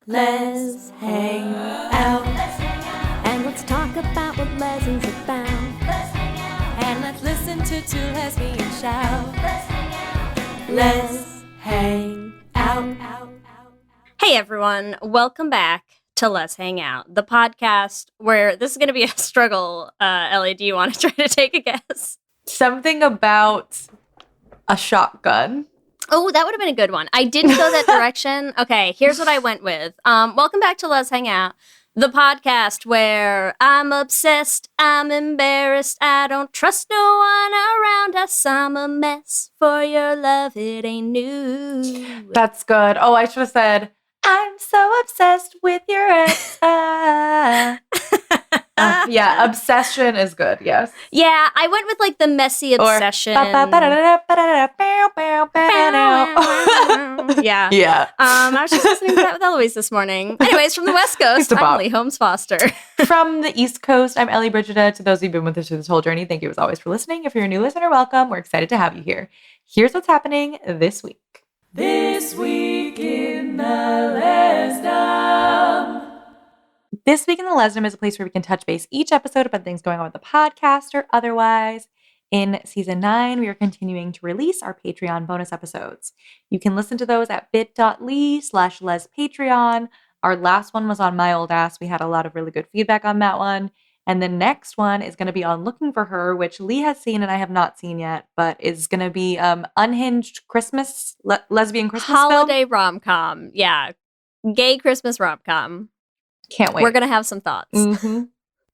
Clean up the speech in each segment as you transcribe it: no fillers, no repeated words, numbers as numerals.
Lez Hang Out. And let's talk about what Lez is about. And let's listen to two lesbians shout. Lez Hang Out. Hey everyone, welcome back to Lez Hang Out, the podcast where this is going to be a struggle. Ellie, do you want to try to take a guess? Something about a shotgun. Oh, that would have been a good one. I didn't go that direction. Okay, here's what I went with. Welcome back to Lez Hang Out, the podcast where I'm obsessed, I'm embarrassed, I don't trust no one around us, I'm a mess. For your love, it ain't new. That's good. Oh, I should have said, I'm so obsessed with your ex. Yeah, obsession is good, yes. Yeah, I went with like the messy obsession. Yeah. Yeah. I was just listening to that with Eloise this morning. Anyways, from the West Coast, I'm Leigh Holmes Foster. From the East Coast, I'm Ellie Brigida. To those who've been with us through this whole journey, thank you as always for listening. If you're a new listener, welcome. We're excited to have you here. Here's what's happening this week. This week in the Lesdom. This week in the Lesdom is a place where we can touch base each episode about things going on with the podcast or otherwise. In season 9, we are continuing to release our Patreon bonus episodes. You can listen to those at bit.ly/lespatreon. Our last one was on My Old Ass. We had a lot of really good feedback on that one. And the next one is going to be on Looking for Her, which Leigh has seen and I have not seen yet, but is going to be unhinged Christmas, lesbian Christmas Holiday film. rom-com. Yeah. Gay Christmas rom-com. Can't wait. We're going to have some thoughts. Mm-hmm.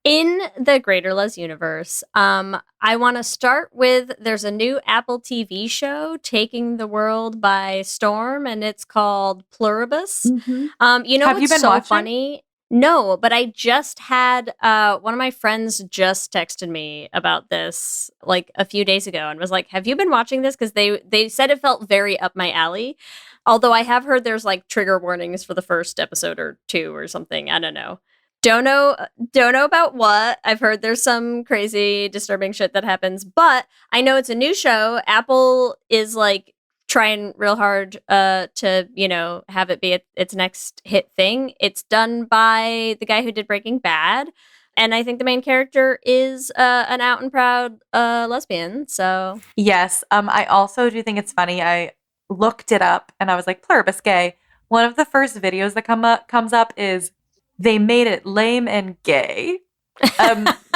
In the Greater Lez universe, I want to start with, there's a new Apple TV show taking the world by storm, and it's called Pluribus. Mm-hmm. You know Have what's you been so watching? funny? No, but I just had one of my friends just texted me about this like a few days ago and was like, have you been watching this? Because they said it felt very up my alley. Although I have heard there's like trigger warnings for the first episode or two or something. I don't know. Don't know about what. I've heard there's some crazy, disturbing shit that happens, but I know it's a new show. Apple is like trying real hard to, you know, have it be its next hit thing. It's done by the guy who did Breaking Bad, and I think the main character is an out and proud lesbian. So Yes. I also do think it's funny. I looked it up and I was like, Pluribus gay. One of the first videos that comes up is they made it lame and gay.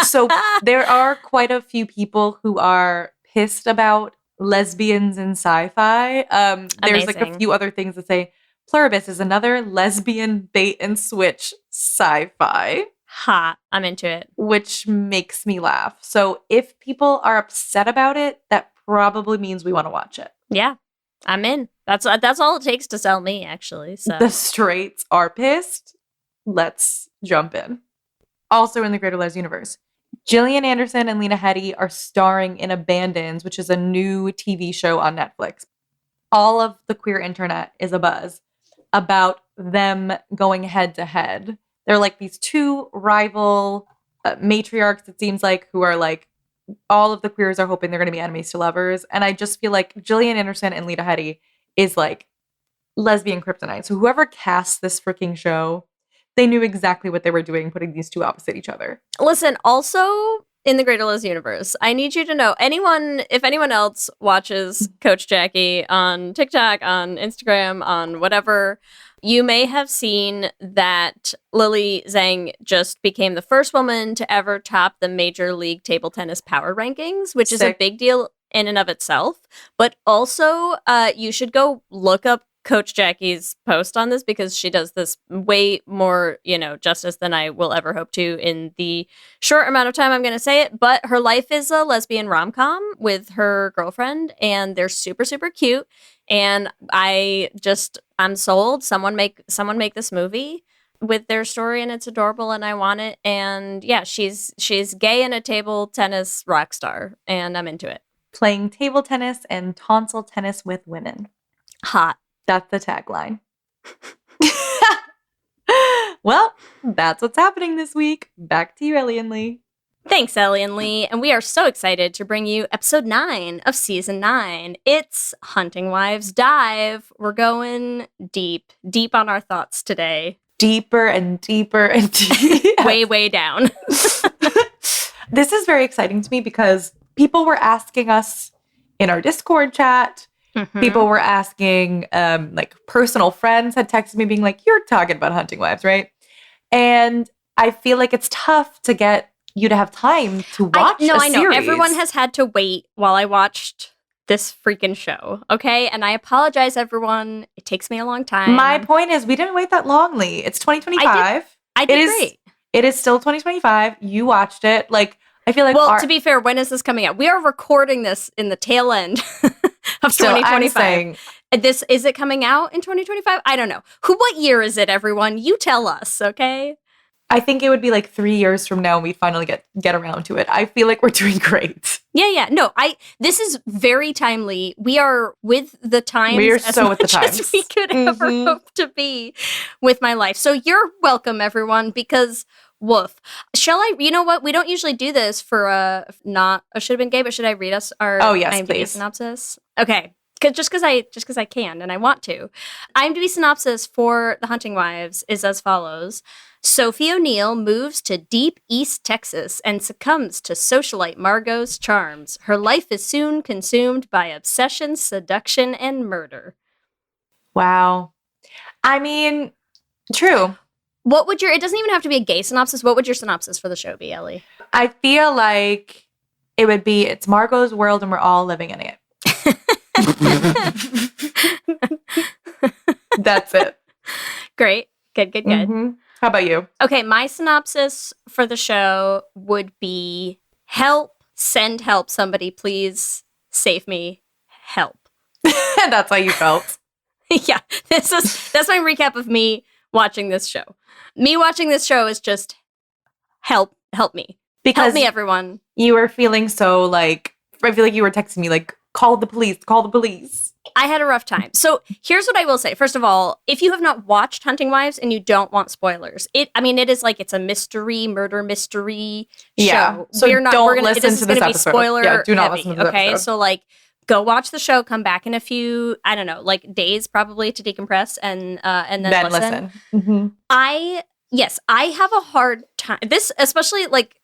So there are quite a few people who are pissed about lesbians in sci-fi. There's like a Amazing. few other things that say Pluribus is another lesbian bait and switch sci-fi, hot. I'm into it. which makes me laugh. So if people are upset about it, that probably means we want to watch it. Yeah, I'm in. That's all it takes to sell me, actually. So The straights are pissed. Let's jump in. Also in the Greater Lez universe, Gillian Anderson and Lena Headey are starring in Abandons, which is a new TV show on Netflix. All of the queer internet is abuzz about them going head to head. They're like these two rival matriarchs, it seems like, who are like, all of the queers are hoping they're going to be enemies to lovers. And I just feel like Gillian Anderson and Lena Headey is like lesbian kryptonite. So whoever cast this freaking show, they knew exactly what they were doing, putting these two opposite each other. listen, also in the Greater Lez universe, I need you to know, if anyone else watches Coach Jackie on TikTok, on Instagram, on whatever, you may have seen that Lily Zhang just became the first woman to ever top the Major League Table Tennis Power Rankings, which is a Sick. big deal in and of itself. But also, you should go look up Coach Jackie's post on this, because she does this way more, you know, justice than I will ever hope to in the short amount of time I'm going to say it. But her life is a lesbian rom-com with her girlfriend, and they're super, super cute. And I'm sold. Someone make this movie with their story, and it's adorable, and I want it. And yeah, she's gay and a table tennis rock star, and I'm into it. Playing table tennis and tonsil tennis with women. Hot. That's the tagline. Well, that's what's happening this week. Back to you, Ellie and Leigh. Thanks, Ellie and Leigh, and we are so excited to bring you episode 9 of season 9. It's Hunting Wives Dive. We're going deep on our thoughts today. deeper and deeper and deeper. Way down. This is very exciting to me because people were asking us in our Discord chat. Mhm. People were asking, like personal friends had texted me being like, you're talking about Hunting Wives, right? And I feel like it's tough to get you to have time to watch a I know. series. Everyone has had to wait while I watched this freaking show, okay? And I apologize, everyone. It takes me a long time. My point is, we didn't wait that long, Leigh. It's 2025. I did great. It is still 2025. You watched it. Like, I feel like... Well, to be fair, when is this coming out? We are recording this in the tail end of 2025. Is it coming out in 2025? I don't know. What year is it, everyone? You tell us, okay? I think it would be like 3 years from now when we finally get around to it. I feel like we're doing great. Yeah. No, this is very timely. We are with the times. We are as so with the much as times. we could ever hope to be with my life. So you're welcome, everyone, because woof. Shall I? You know what? We don't usually do this for not a should have been gay, but should I read us our IMDb please. synopsis? Okay. Just because I can and I want to. IMDb synopsis for The Hunting Wives is as follows. Sophie O'Neill moves to deep East Texas and succumbs to socialite Margo's charms. Her life is soon consumed by obsession, seduction, and murder. Wow. I mean, true. What would it doesn't even have to be a gay synopsis. What would your synopsis for the show be, Ellie? I feel like it would be, it's Margo's world and we're all living in it. That's it. Great. Good. Mm-hmm. How about you? Okay, my synopsis for the show would be help, send help, somebody please save me, help. That's how you felt. Yeah, that's my recap of me watching this show. Me watching this show is just help me. Because help me, everyone. You were feeling so like, I feel like you were texting me like, call the police. I had a rough time. So here's what I will say. First of all, if you have not watched Hunting Wives and you don't want spoilers, it is like it's a murder mystery show. So we're don't listen this is to this gonna episode. Be spoiler Yeah, do not heavy, listen to this okay? episode. So like go watch the show, come back in a few, I don't know, like days probably to decompress and then listen. Mm-hmm. I have a hard time. This especially like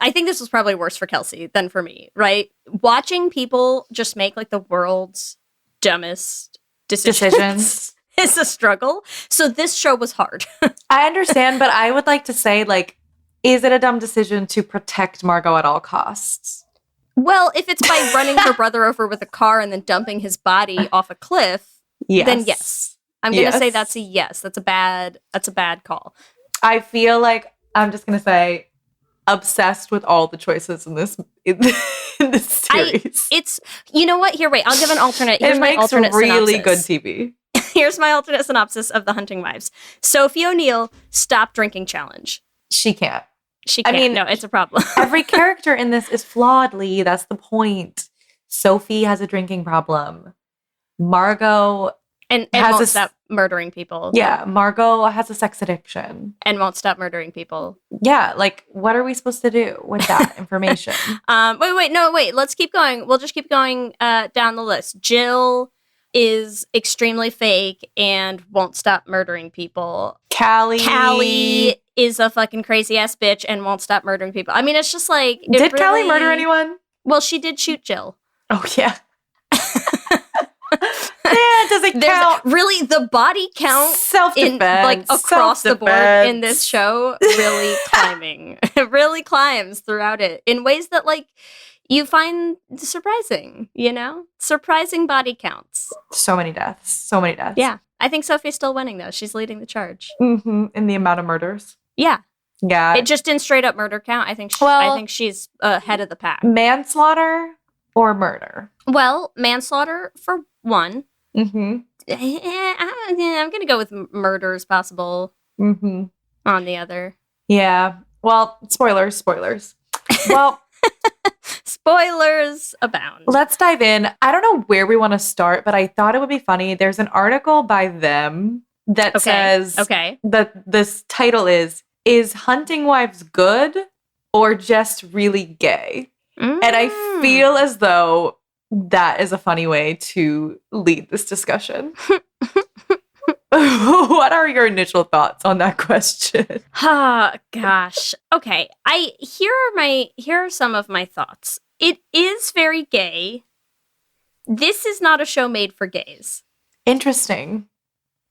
I think this was probably worse for Kelsey than for me, right? Watching people just make like the world's dumbest decisions is a struggle. So this show was hard. I understand, but I would like to say, like, is it a dumb decision to protect Margo at all costs? Well, if it's by running her brother over with a car and then dumping his body off a cliff, then yes. I'm going to say that's a yes. That's a bad call. I feel like I'm just going to say obsessed with all the choices in this series. It's you know what? Here, wait. I'll give an alternate. Here's it my makes alternate really synopsis. good TV. Here's my alternate synopsis of The Hunting Wives. Sophie O'Neill, stop drinking challenge. She can't. She can't. I mean, no, it's a problem. Every character in this is flawed, Leigh. That's the point. Sophie has a drinking problem. Margo and won't stop murdering people. Yeah, Margo has a sex addiction. And won't stop murdering people. Yeah, like, what are we supposed to do with that information? Wait. Let's keep going. We'll just keep going down the list. Jill is extremely fake and won't stop murdering people. Callie is a fucking crazy ass bitch and won't stop murdering people. I mean, it's just like... Did Callie murder anyone? Well, she did shoot Jill. Oh, yeah. Yeah, does it count? Really, the body count self-defense, like across the board in this show really climbing. It really climbs throughout it in ways that like you find surprising, you know? Surprising body counts. So many deaths. Yeah. I think Sophie's still winning though. She's leading the charge. Mm-hmm. In the amount of murders. Yeah. Yeah. It just in straight up murder count. I think she's ahead of the pack. Manslaughter or murder? Well, manslaughter for one. Mm-hmm. I'm going to go with murder as possible on the other. Yeah. Well, spoilers. Well, spoilers abound. Let's dive in. I don't know where we want to start, but I thought it would be funny. There's an article by them that says that this title is Hunting Wives good or just really gay? And I feel as though that is a funny way to lead this discussion. What are your initial thoughts on that question? Gosh. Okay. Here are some of my thoughts. It is very gay. This is not a show made for gays. Interesting.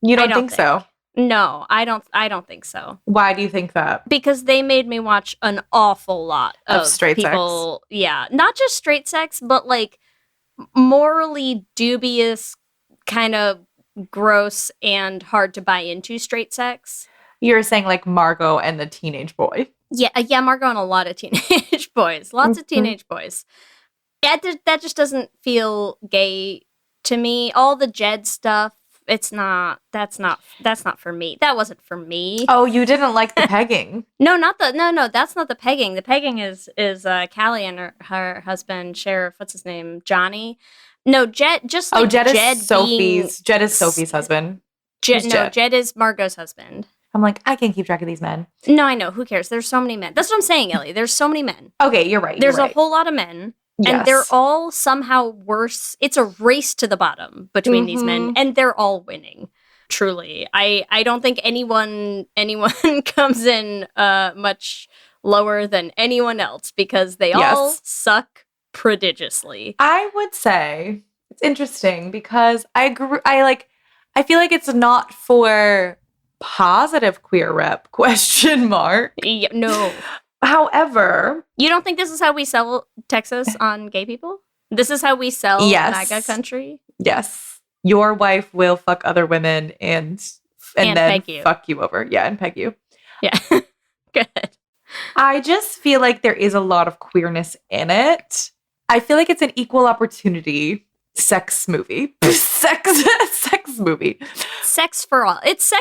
You don't think so? No, I don't think so. Why do you think that? Because they made me watch an awful lot of straight people, sex. Yeah, not just straight sex, but like morally dubious, kind of gross and hard to buy into straight sex. You're saying like Margo and the teenage boy. Yeah, Margo and a lot of teenage boys. Lots of teenage boys. That just doesn't feel gay to me. All the Jed stuff, that's not for me. That wasn't for me. Oh, you didn't like the pegging. No, that's not the pegging. The pegging is Callie and her husband, Sheriff, what's his name? Johnny. No, Jed, just like Jed is Sophie's husband. Jed is Margo's husband. I'm like, I can't keep track of these men. No, I know. Who cares? There's so many men. That's what I'm saying, Ellie. There's so many men. Okay, you're right. There's a whole lot of men. Yes. And they're all somehow worse. It's a race to the bottom between these men, and they're all winning. Truly. I don't think anyone comes in much lower than anyone else because they all suck prodigiously. I would say it's interesting because I feel like it's not for positive queer rep ? Yeah, no. However, you don't think this is how we sell Texas on gay people? This is how we sell MAGA country? Yes. Your wife will fuck other women and then fuck you over. Yeah, and peg you. Yeah. Good. I just feel like there is a lot of queerness in it. I feel like it's an equal opportunity sex movie. sex movie. Sex for all. It's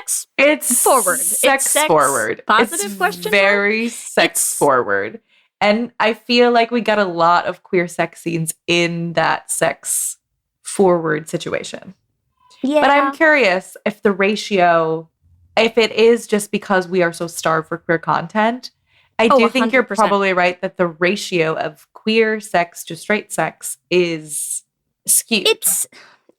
forward. Sex forward. Positive it's question? Very sex forward. And I feel like we got a lot of queer sex scenes in that sex forward situation. Yeah. But I'm curious if the ratio, if it is just because we are so starved for queer content, I do think 100%. You're probably right that the ratio of queer sex to straight sex is skewed.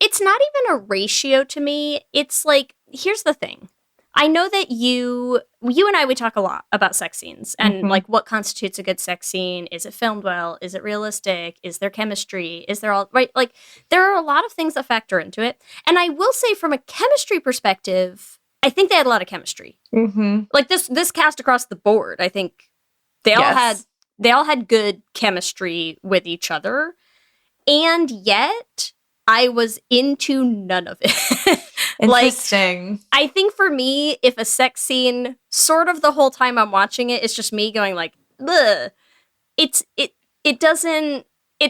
It's not even a ratio to me. It's like, here's the thing. I know that you and I, we talk a lot about sex scenes and like what constitutes a good sex scene. Is it filmed well? Is it realistic? Is there chemistry? Is there all right? Like there are a lot of things that factor into it. And I will say from a chemistry perspective, I think they had a lot of chemistry. Like this cast across the board, I think they all had good chemistry with each other. And yet I was into none of it. Interesting. Like, I think for me, if a sex scene, sort of the whole time I'm watching it, it's just me going like, ugh. It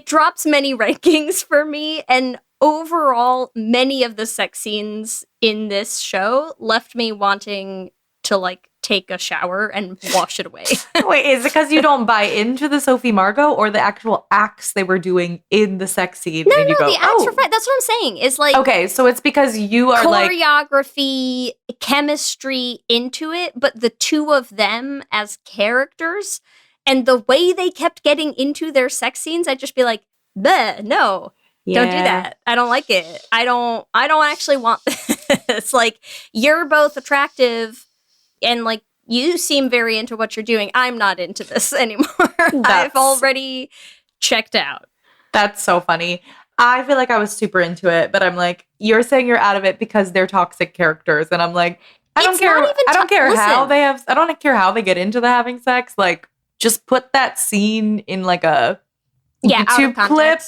drops many rankings for me. And overall, many of the sex scenes in this show left me wanting to like take a shower and wash it away. Wait, is it because you don't buy into the Sophie Margo or the actual acts they were doing in the sex scene? No, the acts were fine. That's what I'm saying. It's like, okay, so it's because you are choreography, chemistry into it, but the two of them as characters and the way they kept getting into their sex scenes, I'd just be like, bleh, no. Yeah. Don't do that. I don't like it. I don't actually want this. Like, you're both attractive and like you seem very into what you're doing. I'm not into this anymore. I've already checked out. That's so funny. I feel like I was super into it, but I'm like, you're saying you're out of it because they're toxic characters, and I'm like, I don't care how they get into the having sex. Like, just put that scene in like a YouTube clip.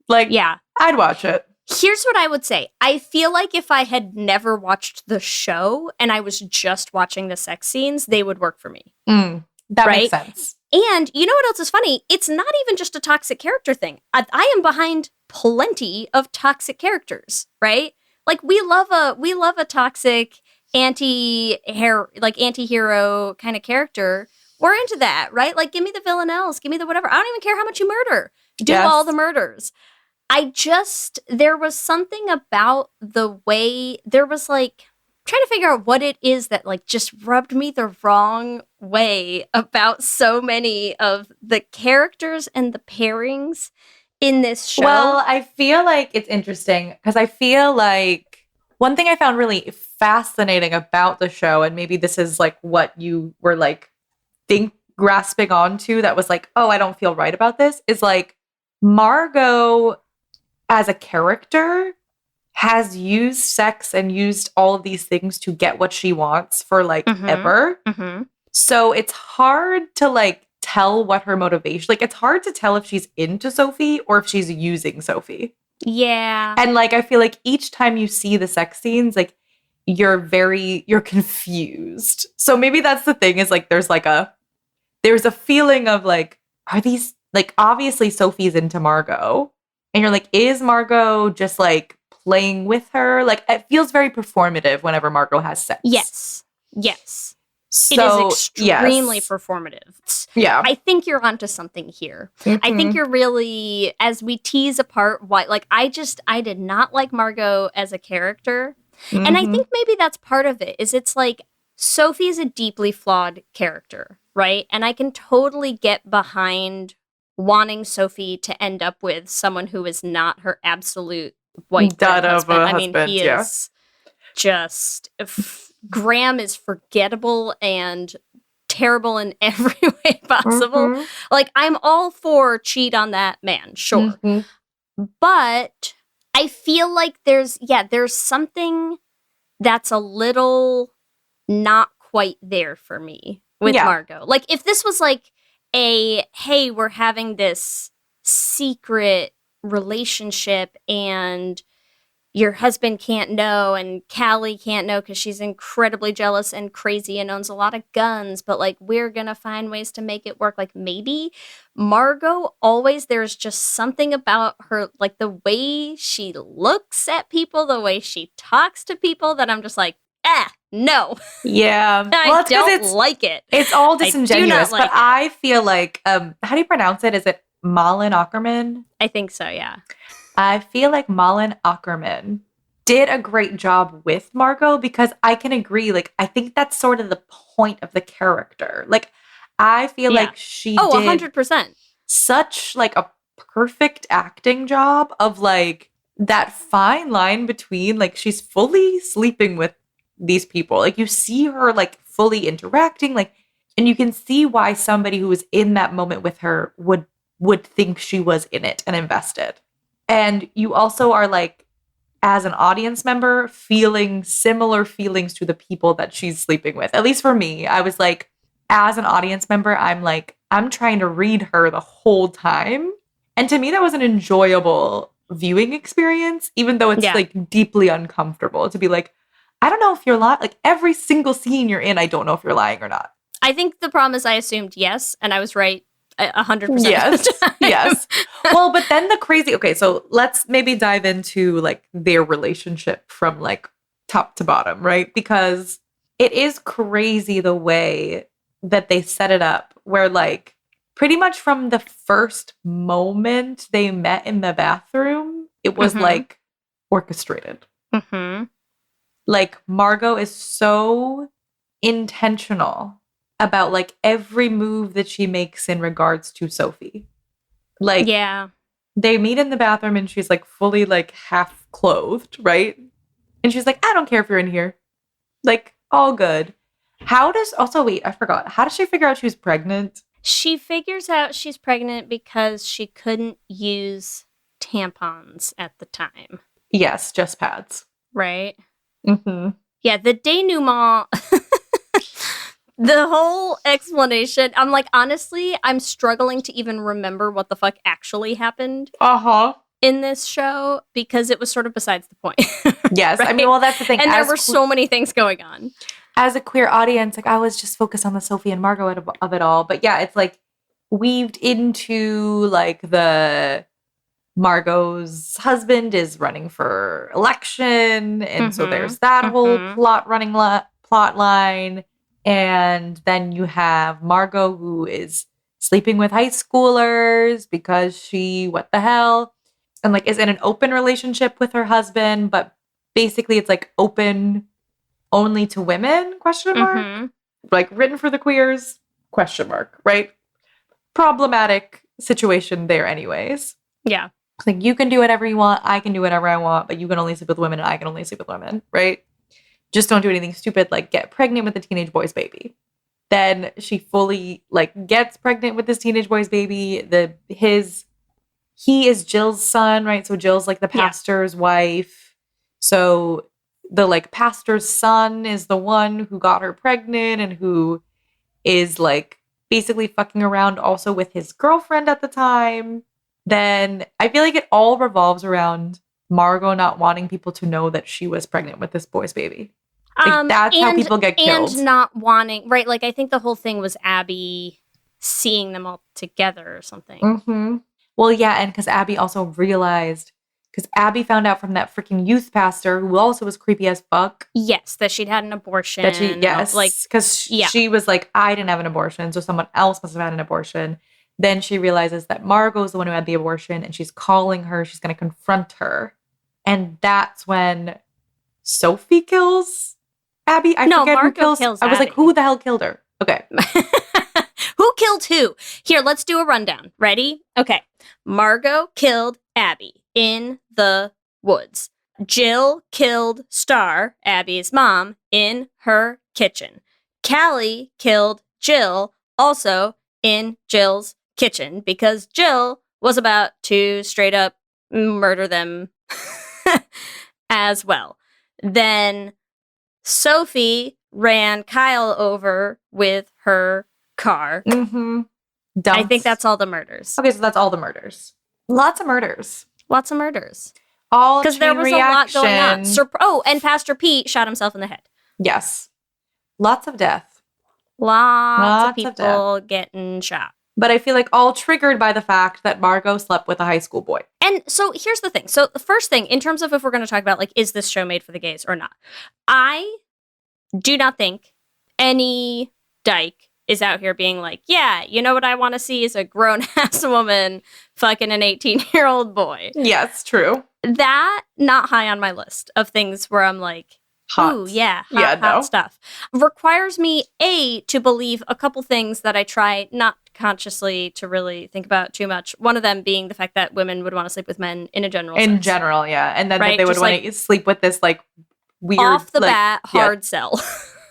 Like, yeah, I'd watch it. Here's what I would say. I feel like if I had never watched the show and I was just watching the sex scenes, they would work for me. That makes sense. And you know what else is funny? It's not even just a toxic character thing. I am behind plenty of toxic characters, right? Like we love a toxic anti-hero kind of character. We're into that, right? Like give me the villanelles, give me the whatever. I don't even care how much you murder. Do all the murders. There was something about the way, there was like, trying to figure out what it is that like just rubbed me the wrong way about so many of the characters and the pairings in this show. Well, I feel like it's interesting because I feel like one thing I found really fascinating about the show, and maybe this is like what you were like grasping onto that was like, oh, I don't feel right about this, is like Margo as a character has used sex and used all of these things to get what she wants for like ever. So it's hard to like tell what her motivation, like it's hard to tell if she's into Sophie or if she's using Sophie. Yeah. And like I feel like each time you see the sex scenes, like you're confused. So maybe that's the thing, is like there's a feeling of like, are these like, obviously Sophie's into Margo, and you're like, is Margo just like playing with her? Like it feels very performative whenever Margo has sex. Yes. So, it is extremely performative. Yeah. I think you're onto something here. I think you're really, as we tease apart why, like, I did not like Margo as a character. And I think maybe that's part of it, is it's like, Sophie's a deeply flawed character, right? And I can totally get behind wanting Sophie to end up with someone who is not her absolute white bread husband. I mean, he is just... Graham is forgettable and terrible in every way possible. Like, I'm all for cheat on that man, sure. But I feel like there's something that's a little not quite there for me with Margo. Like, if this was like hey, we're having this secret relationship and your husband can't know, and Callie can't know because she's incredibly jealous and crazy and owns a lot of guns, but like, we're gonna find ways to make it work. Like, maybe Margo, always there's just something about her, like the way she looks at people, the way she talks to people, that I'm just like, no. Yeah. I don't like it. It's all disingenuous, like but I feel like, how do you pronounce it? Is it Malin Akerman? I think so, yeah. I feel like Malin Akerman did a great job with Margo, because I can agree. Like, I think that's sort of the point of the character. Like, I feel like she did 100%. such like a perfect acting job of like that fine line between like, she's fully sleeping with these people. Like, you see her like fully interacting, like, and you can see why somebody who was in that moment with her would think she was in it and invested. And you also are like, as an audience member, feeling similar feelings to the people that she's sleeping with. At least for me, I was like, as an audience member, I'm like, I'm trying to read her the whole time. And to me, that was an enjoyable viewing experience, even though it's like deeply uncomfortable to be like, I don't know if you're lying. Like, every single scene you're in, I don't know if you're lying or not. I think the problem is I assumed yes, and I was right 100%. Yes. Well, but then okay, so let's maybe dive into like their relationship from like top to bottom, right? Because it is crazy the way that they set it up, where like pretty much from the first moment they met in the bathroom, it was like orchestrated. Like, Margo is so intentional about like every move that she makes in regards to Sophie. Like, they meet in the bathroom and she's like fully like half clothed, right? And she's like, I don't care if you're in here. Like, all good. Wait, I forgot. How does she figure out she was pregnant? She figures out she's pregnant because she couldn't use tampons at the time. Yes, just pads. Right? Yeah, the denouement... The whole explanation, I'm like, honestly, I'm struggling to even remember what the fuck actually happened in this show, because it was sort of besides the point. Yes, right? I mean, well, that's the thing. And there were so many things going on. As a queer audience, like, I was just focused on the Sophie and Margo of it all. But yeah, it's like weaved into like the Margo's husband is running for election. And so there's that whole plot line. And then you have Margo, who is sleeping with high schoolers because she, what the hell? And like is in an open relationship with her husband, but basically it's like open only to women, question mark? Like written for the queers, question mark, right? Problematic situation there anyways. Yeah. It's like, you can do whatever you want, I can do whatever I want, but you can only sleep with women and I can only sleep with women, right? just don't do anything stupid like get pregnant with a teenage boy's baby. Then she fully like gets pregnant with this teenage boy's baby. He is Jill's son, right? So Jill's like the pastor's wife. So the like pastor's son is the one who got her pregnant and who is like basically fucking around also with his girlfriend at the time. Then I feel like it all revolves around Margo not wanting people to know that she was pregnant with this boy's baby. Like, that's how people get killed. And not wanting, right? Like, I think the whole thing was Abby seeing them all together or something. Mm-hmm. Well, yeah, and because Abby also realized, because Abby found out from that freaking youth pastor, who also was creepy as fuck. Yes, that she'd had an abortion. Because she was like, I didn't have an abortion, so someone else must have had an abortion. Then she realizes that Margo's the one who had the abortion, and she's calling her. She's going to confront her. And that's when Sophie kills Abby. Margo kills I was Abby. like, who the hell killed her? Okay. Who killed who? Here, let's do a rundown. Ready? Okay. Margo killed Abby in the woods. Jill killed Star, Abby's mom, in her kitchen. Callie killed Jill, also in Jill's kitchen, because Jill was about to straight up murder them as well. Then Sophie ran Kyle over with her car. Mm-hmm. I think that's all the murders. Okay, so that's all the murders. Lots of murders. Lots of murders. All because there was reaction. A lot going on. And Pastor Pete shot himself in the head. Yes. Lots of death. Lots of people getting shot. But I feel like all triggered by the fact that Margo slept with a high school boy. And so here's the thing. So the first thing, in terms of if we're going to talk about, like, is this show made for the gays or not? I do not think any dyke is out here being like, yeah, you know what I want to see is a grown-ass woman fucking an 18-year-old boy. Yes, true. That, not high on my list of things where I'm like, hot. Ooh, yeah, hot stuff. Requires me, to believe a couple things that I try not consciously to really think about too much. One of them being the fact that women would want to sleep with men in a general sense. In general, yeah. And then that they would want to sleep with this, like, weird... Off the bat, hard sell.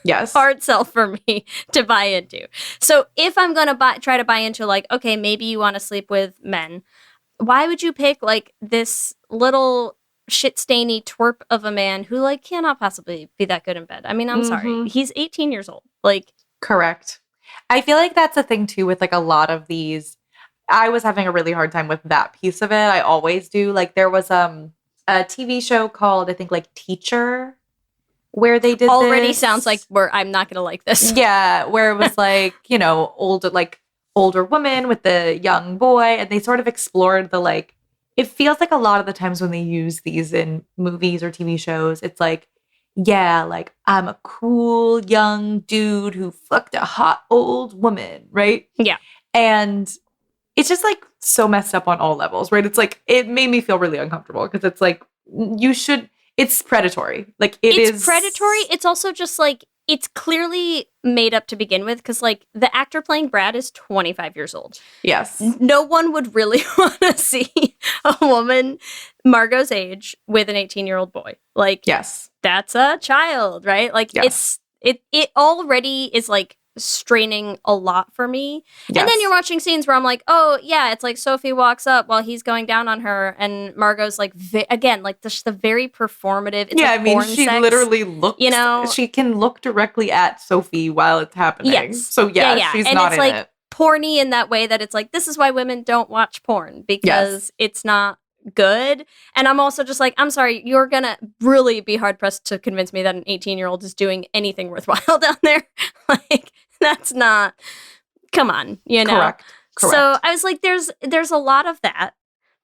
Yes. Hard sell for me to buy into. So if I'm going to try to buy into, like, okay, maybe you want to sleep with men, why would you pick, like, this little shit-stainy twerp of a man who, like, cannot possibly be that good in bed? I mean, I'm sorry. He's 18 years old. Like... Correct. I feel like that's a thing, too, with, like, a lot of these. I was having a really hard time with that piece of it. I always do. Like, there was a TV show called, I think, like, Teacher, where they did already this. Sounds like I'm not going to like this. Yeah, where it was, like, you know, older woman with the young boy, and they sort of explored the, like, it feels like a lot of the times when they use these in movies or TV shows, it's like, yeah, like, I'm a cool young dude who fucked a hot old woman, right? Yeah. And it's just, like, so messed up on all levels, right? It's like, it made me feel really uncomfortable because it's like, it's predatory. Like, it's predatory. It's also just, like, it's clearly made up to begin with because, like, the actor playing Brad is 25 years old. Yes. No one would really want to see a woman Margo's age with an 18-year-old boy. Like, yes, that's a child, right? Like, yes. it already is, like, straining a lot for me. Yes. And then you're watching scenes where I'm like, oh, yeah, it's like Sophie walks up while he's going down on her, and Margo's like, again, like, the very performative. It's yeah, like I mean, she sex, literally looks, you know, she can look directly at Sophie while it's happening. Yes. So, yeah. She's and not it's in like it. Porny in that way that it's like, this is why women don't watch porn, because it's not good. And I'm also just like, I'm sorry, you're gonna really be hard pressed to convince me that an 18-year-old is doing anything worthwhile down there. Like, that's not, come on, you know. Correct. So I was like, there's a lot of that.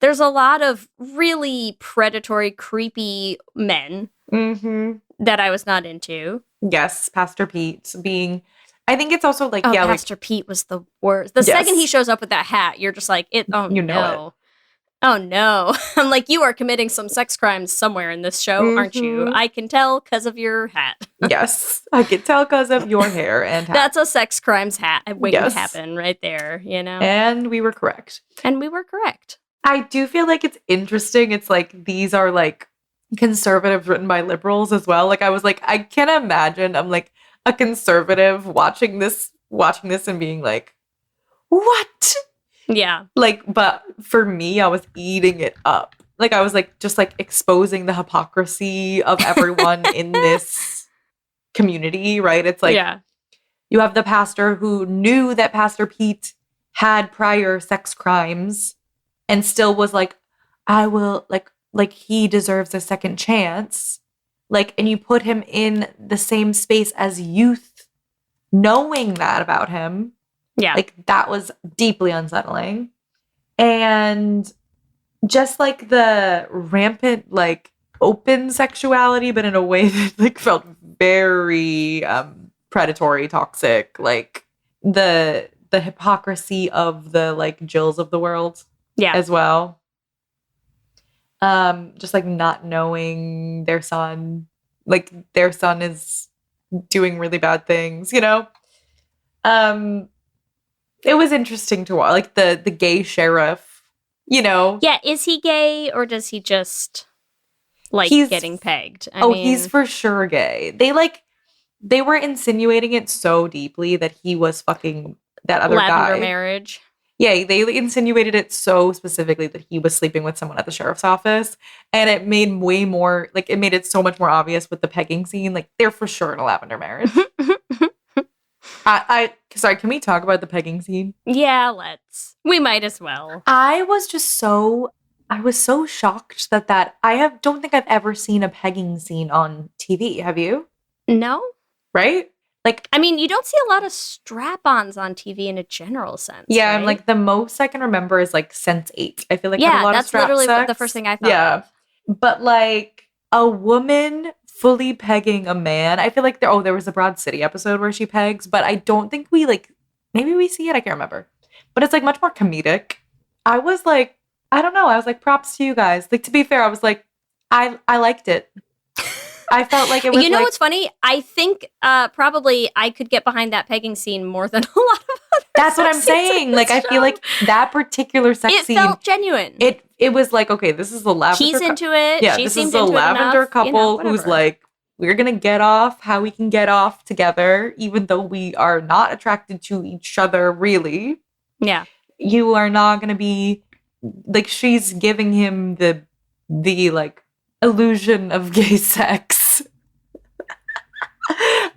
There's a lot of really predatory, creepy men that I was not into. Yes, Pastor Pete being, I think it's also like, Pastor Pete was the worst. The second he shows up with that hat, you're just like, you know it. Oh no. I'm like, you are committing some sex crimes somewhere in this show, aren't you? I can tell because of your hat. Yes, I can tell because of your hair and hat. That's a sex crimes hat waiting to happen right there, you know? And we were correct. I do feel like it's interesting. It's like, these are like conservatives written by liberals as well. Like I was like, I can't imagine I'm like a conservative watching this and being like, what? Yeah. Like, but for me, I was eating it up. Like I was like just like exposing the hypocrisy of everyone in this community, right? It's like you have the pastor who knew that Pastor Pete had prior sex crimes and still was like, I will like he deserves a second chance. Like, and you put him in the same space as youth, knowing that about him. Yeah. Like that was deeply unsettling. And just like the rampant, like open sexuality, but in a way that like felt very predatory, toxic, like the hypocrisy of the like Jills of the world as well. Just like not knowing their son is doing really bad things, you know? It was interesting to watch, like the gay sheriff, you know? Yeah, is he gay or does he just like getting pegged? I mean, he's for sure gay. They were insinuating it so deeply that he was fucking that other Lavender guy. marriage. Yeah, they insinuated it so specifically that he was sleeping with someone at the sheriff's office. And it made it made it so much more obvious with the pegging scene. Like, they're for sure in a lavender marriage. Sorry, can we talk about the pegging scene? Yeah, let's. We might as well. I was so shocked that don't think I've ever seen a pegging scene on TV. Have you? No. Right? Like, I mean, you don't see a lot of strap-ons on TV in a general sense. Yeah, right? I'm like the most I can remember is like Sense8. I feel like had a lot of that's strap literally sex. the first thing I thought of. But like a woman fully pegging a man. I feel like there was a Broad City episode where she pegs, but I don't think maybe we see it. I can't remember. But it's like much more comedic. I was like, I don't know. I was like, props to you guys. Like, to be fair, I was like, I liked it. I felt like it was. You know what's funny? I think probably I could get behind that pegging scene more than a lot of other. That's what I'm saying. Like, I feel like that particular sex scene. It felt genuine. It was like, okay, this is a lavender. He's into it. Yeah, she this seemed is a into lavender it enough, couple who's like, we're gonna get off how we can get off together, even though we are not attracted to each other. Really. Yeah. You are not gonna be like. She's giving him the like illusion of gay sex.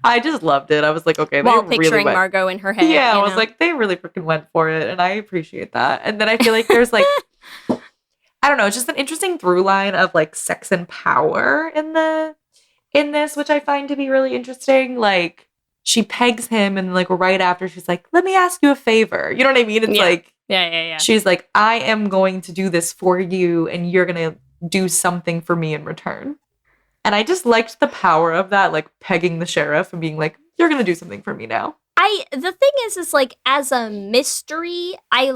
I just loved it. I was like, okay, while they picturing really went. Margo in her head. Yeah, I was like, they really freaking went for it, and I appreciate that. And then I feel like there's like, I don't know, it's just an interesting through line of like sex and power in this, which I find to be really interesting. Like, she pegs him, and like right after, she's like, "Let me ask you a favor." You know what I mean? It's like, yeah. She's like, "I am going to do this for you, and you're gonna do something for me in return." And I just liked the power of that, like pegging the sheriff and being like, "You're gonna do something for me now." The thing is like, as a mystery, I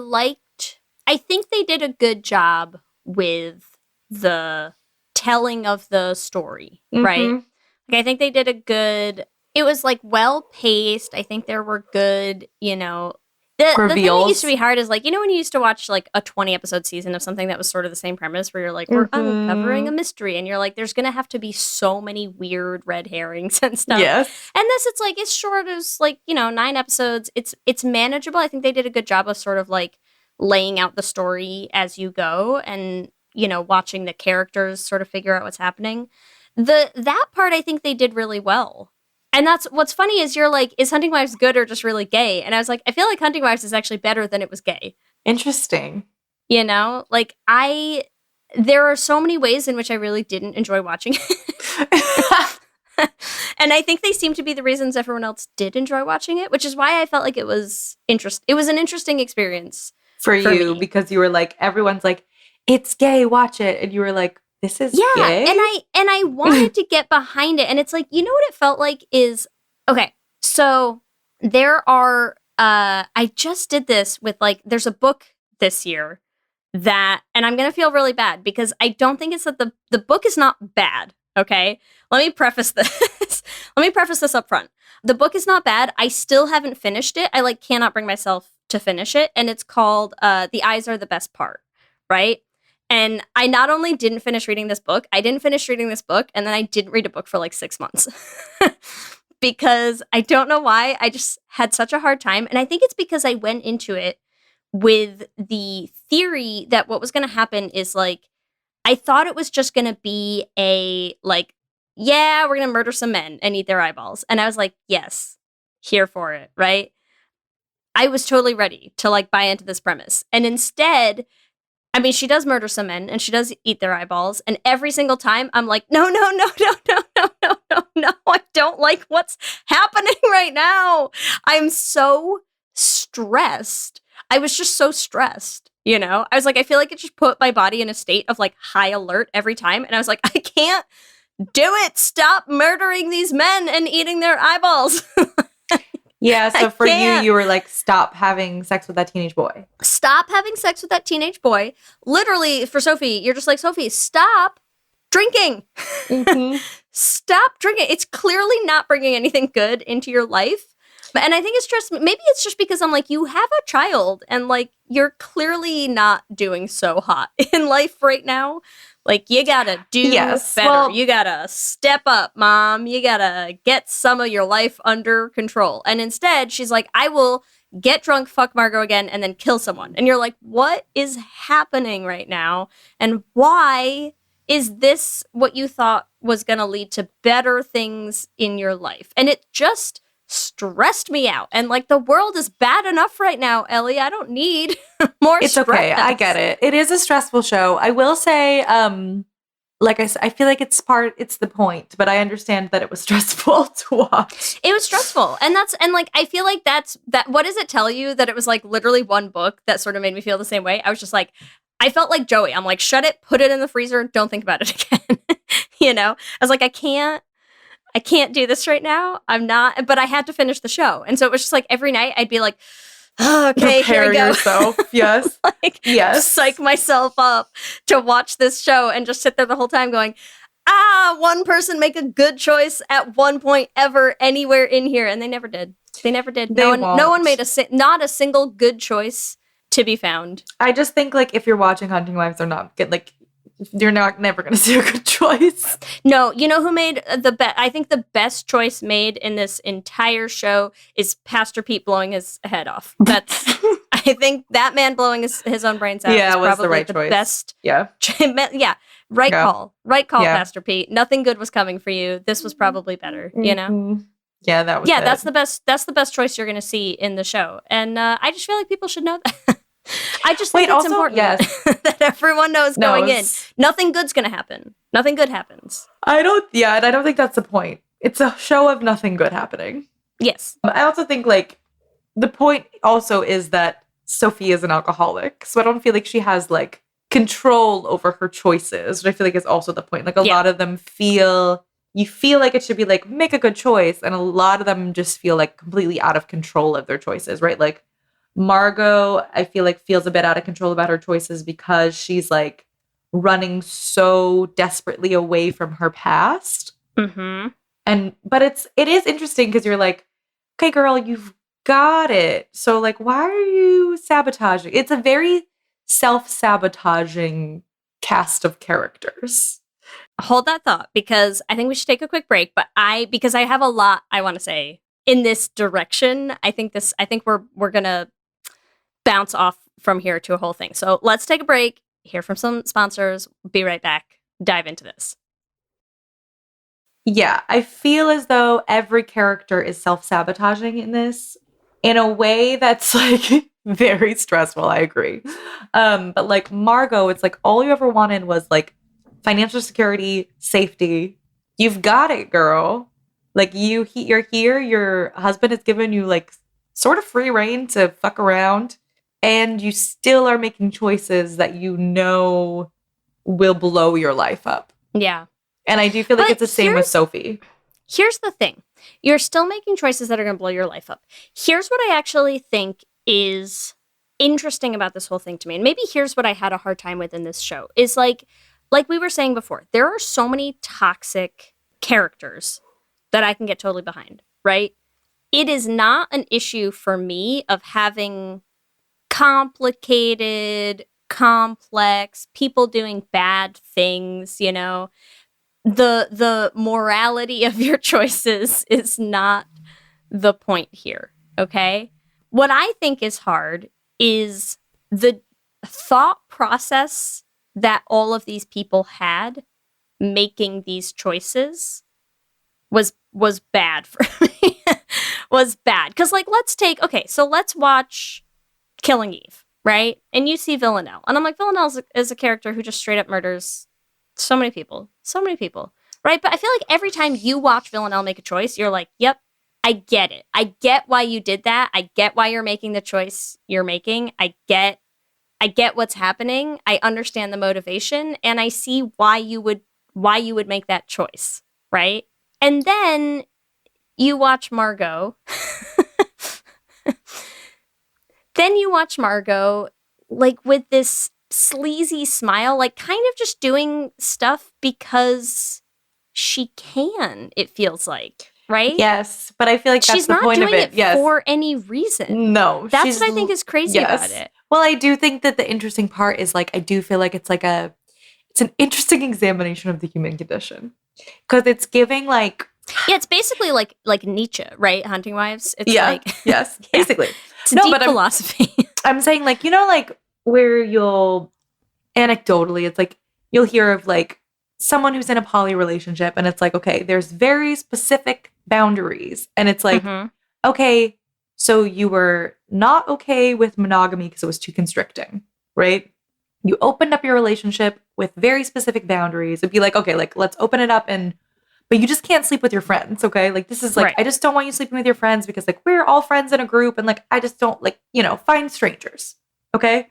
think they did a good job with the telling of the story, right? Like, I think they did it was like well paced. I think there were good, the thing that used to be hard is like, when you used to watch like a 20 episode season of something that was sort of the same premise where you're like, we're uncovering a mystery, and you're like, there's gonna have to be so many weird red herrings and stuff. Yes. And this, it's like, it's short as like, 9 episodes. It's manageable. I think they did a good job of sort of like laying out the story as you go and, watching the characters sort of figure out what's happening. That part I think they did really well. And that's what's funny is you're like, is Hunting Wives good or just really gay? And I was like, I feel like Hunting Wives is actually better than it was gay. Interesting. Like there are so many ways in which I really didn't enjoy watching it. And I think they seem to be the reasons everyone else did enjoy watching it, which is why I felt like it was It was an interesting experience for you, because you were like, everyone's like, it's gay, watch it. And you were like, this is gay? And I wanted to get behind it. And it's like, what it felt like is, okay, so there are, I just did this with like, there's a book this year and I'm going to feel really bad because I don't think it's that the book is not bad. Okay. Let me preface this. Up front. The book is not bad. I still haven't finished it. I like cannot bring myself to finish it. And it's called, The Eyes Are the Best Part. Right. And I not only didn't finish reading this book, and then I didn't read a book for like 6 months. Because I don't know why, I just had such a hard time. And I think it's because I went into it with the theory that what was going to happen is like, I thought it was just going to be a like, yeah, we're going to murder some men and eat their eyeballs. And I was like, yes, here for it, right? I was totally ready to like buy into this premise. And instead, I mean, she does murder some men and she does eat their eyeballs. And every single time I'm like, no, I don't like what's happening right now. I'm so stressed. I was just so stressed, you know? I was like, I feel like it just put my body in a state of like high alert every time. And I was like, I can't do it. Stop murdering these men and eating their eyeballs. Yeah, so for you were like, stop having sex with that teenage boy. Stop having sex with that teenage boy. Literally, for Sophie, you're just like, Sophie, stop drinking. Mm-hmm. Stop drinking. It's clearly not bringing anything good into your life. And I think it's just, maybe it's just because I'm like, you have a child and like, you're clearly not doing so hot in life right now. Like, you gotta do better. Well, you gotta step up, Mom. You gotta get some of your life under control. And instead, she's like, I will get drunk, fuck Margo again, and then kill someone. And you're like, what is happening right now? And why is this what you thought was gonna lead to better things in your life? And it just stressed me out. And like, the world is bad enough right now, Ellie. I don't need more It's stress. okay. I get it. It is a stressful show. I will say, like I said, I feel like it's the point, but I understand that it was stressful to watch. It was stressful. And like, I feel like that. What does it tell you that it was like literally one book that sort of made me feel the same way? I was just like, I felt like Joey. I'm like, shut it, put it in the freezer. Don't think about it again. You know, I was like, I can't do this right now. I'm not, but I had to finish the show. And so it was just like every night I'd be like, oh, okay, prepare here we go. yourself. Yes. Like, yes. Psych myself up to watch this show and just sit there the whole time going, one person make a good choice at one point ever anywhere in here. And they never did. No one made not a single good choice to be found. I just think like if you're watching Hunting Wives, they're not good. Like, you're never going to see a good choice. No, you know who made I think the best choice made in this entire show is Pastor Pete blowing his head off. That's, I think that man blowing his own brains out is was probably the right the choice. best. Yeah. Right call. Right call, Yeah. Pastor Pete. Nothing good was coming for you. This was probably better, you know? Mm-hmm. Yeah, that was it. That's the best choice you're going to see in the show. And I just feel like people should know that. I just think it's important that everyone knows going in. Nothing good's going to happen. Nothing good happens. And I don't think that's the point. It's a show of nothing good happening. Yes. I also think, like, the point also is that Sophie is an alcoholic. So I don't feel like she has, like, control over her choices, which I feel like is also the point. Like, a lot of them you feel like it should be, like, make a good choice. And a lot of them just feel, like, completely out of control of their choices, right? Like, Margo, I feel like, feels a bit out of control about her choices because she's like running so desperately away from her past. Mm-hmm. But it is interesting because you're like, okay, girl, you've got it. So like, why are you sabotaging? It's a very self-sabotaging cast of characters. Hold that thought, because I think we should take a quick break. But because I have a lot I want to say in this direction. I think we're gonna bounce off from here to a whole thing. So let's take a break, hear from some sponsors, be right back, dive into this. Yeah, I feel as though every character is self-sabotaging in this in a way that's like very stressful. I agree. But like Margo, it's like all you ever wanted was like financial security, safety. You've got it, girl. Like you're here, your husband has given you like sort of free reign to fuck around. And you still are making choices that you know will blow your life up. Yeah. And I do feel like it's the same with Sophie. Here's the thing. You're still making choices that are going to blow your life up. Here's what I actually think is interesting about this whole thing to me. And maybe here's what I had a hard time with in this show. Is like we were saying before, there are so many toxic characters that I can get totally behind, right? It is not an issue for me of having complicated, complex, people doing bad things, you know. The morality of your choices is not the point here, okay? What I think is hard is the thought process that all of these people had making these choices was bad for me. Was bad. Because, like, let's watch Killing Eve, right? And you see Villanelle. And I'm like, Villanelle is a character who just straight up murders so many people, right? But I feel like every time you watch Villanelle make a choice, you're like, yep, I get it. I get why you did that. I get why you're making the choice you're making. I get what's happening. I understand the motivation, and I see why you would make that choice, right? And then you watch Margo. Then you watch Margo, like, with this sleazy smile, like, kind of just doing stuff because she can, it feels like, right? Yes, but I feel like that's she's the point of it. She's not doing it for any reason. No. That's what I think is crazy about it. Well, I do think that the interesting part is, like, I do feel like it's an interesting examination of the human condition. Because it's giving, like... Yeah, it's basically like Nietzsche, right? Hunting Wives. It's yes, basically. It's deep philosophy. I'm saying, like, you know, like, where you'll anecdotally, it's like you'll hear of, like, someone who's in a poly relationship, and it's like, okay, there's very specific boundaries, and it's like, okay, so you were not okay with monogamy because it was too constricting, right? You opened up your relationship with very specific boundaries. It'd be like, okay, like, let's open it up, but you just can't sleep with your friends, okay? Like, this is like, right. I just don't want you sleeping with your friends because, like, we're all friends in a group, and, like, I just don't, like, you know, find strangers, okay?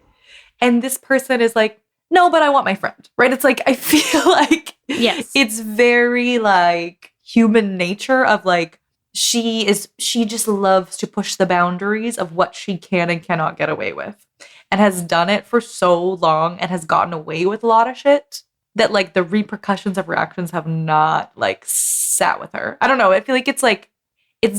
And this person is like, no, but I want my friend, right? It's like, I feel like it's very, like, human nature of, like, she just loves to push the boundaries of what she can and cannot get away with, and has done it for so long and has gotten away with a lot of shit that, like, the repercussions of her actions have not, like, sat with her. I don't know. I feel like it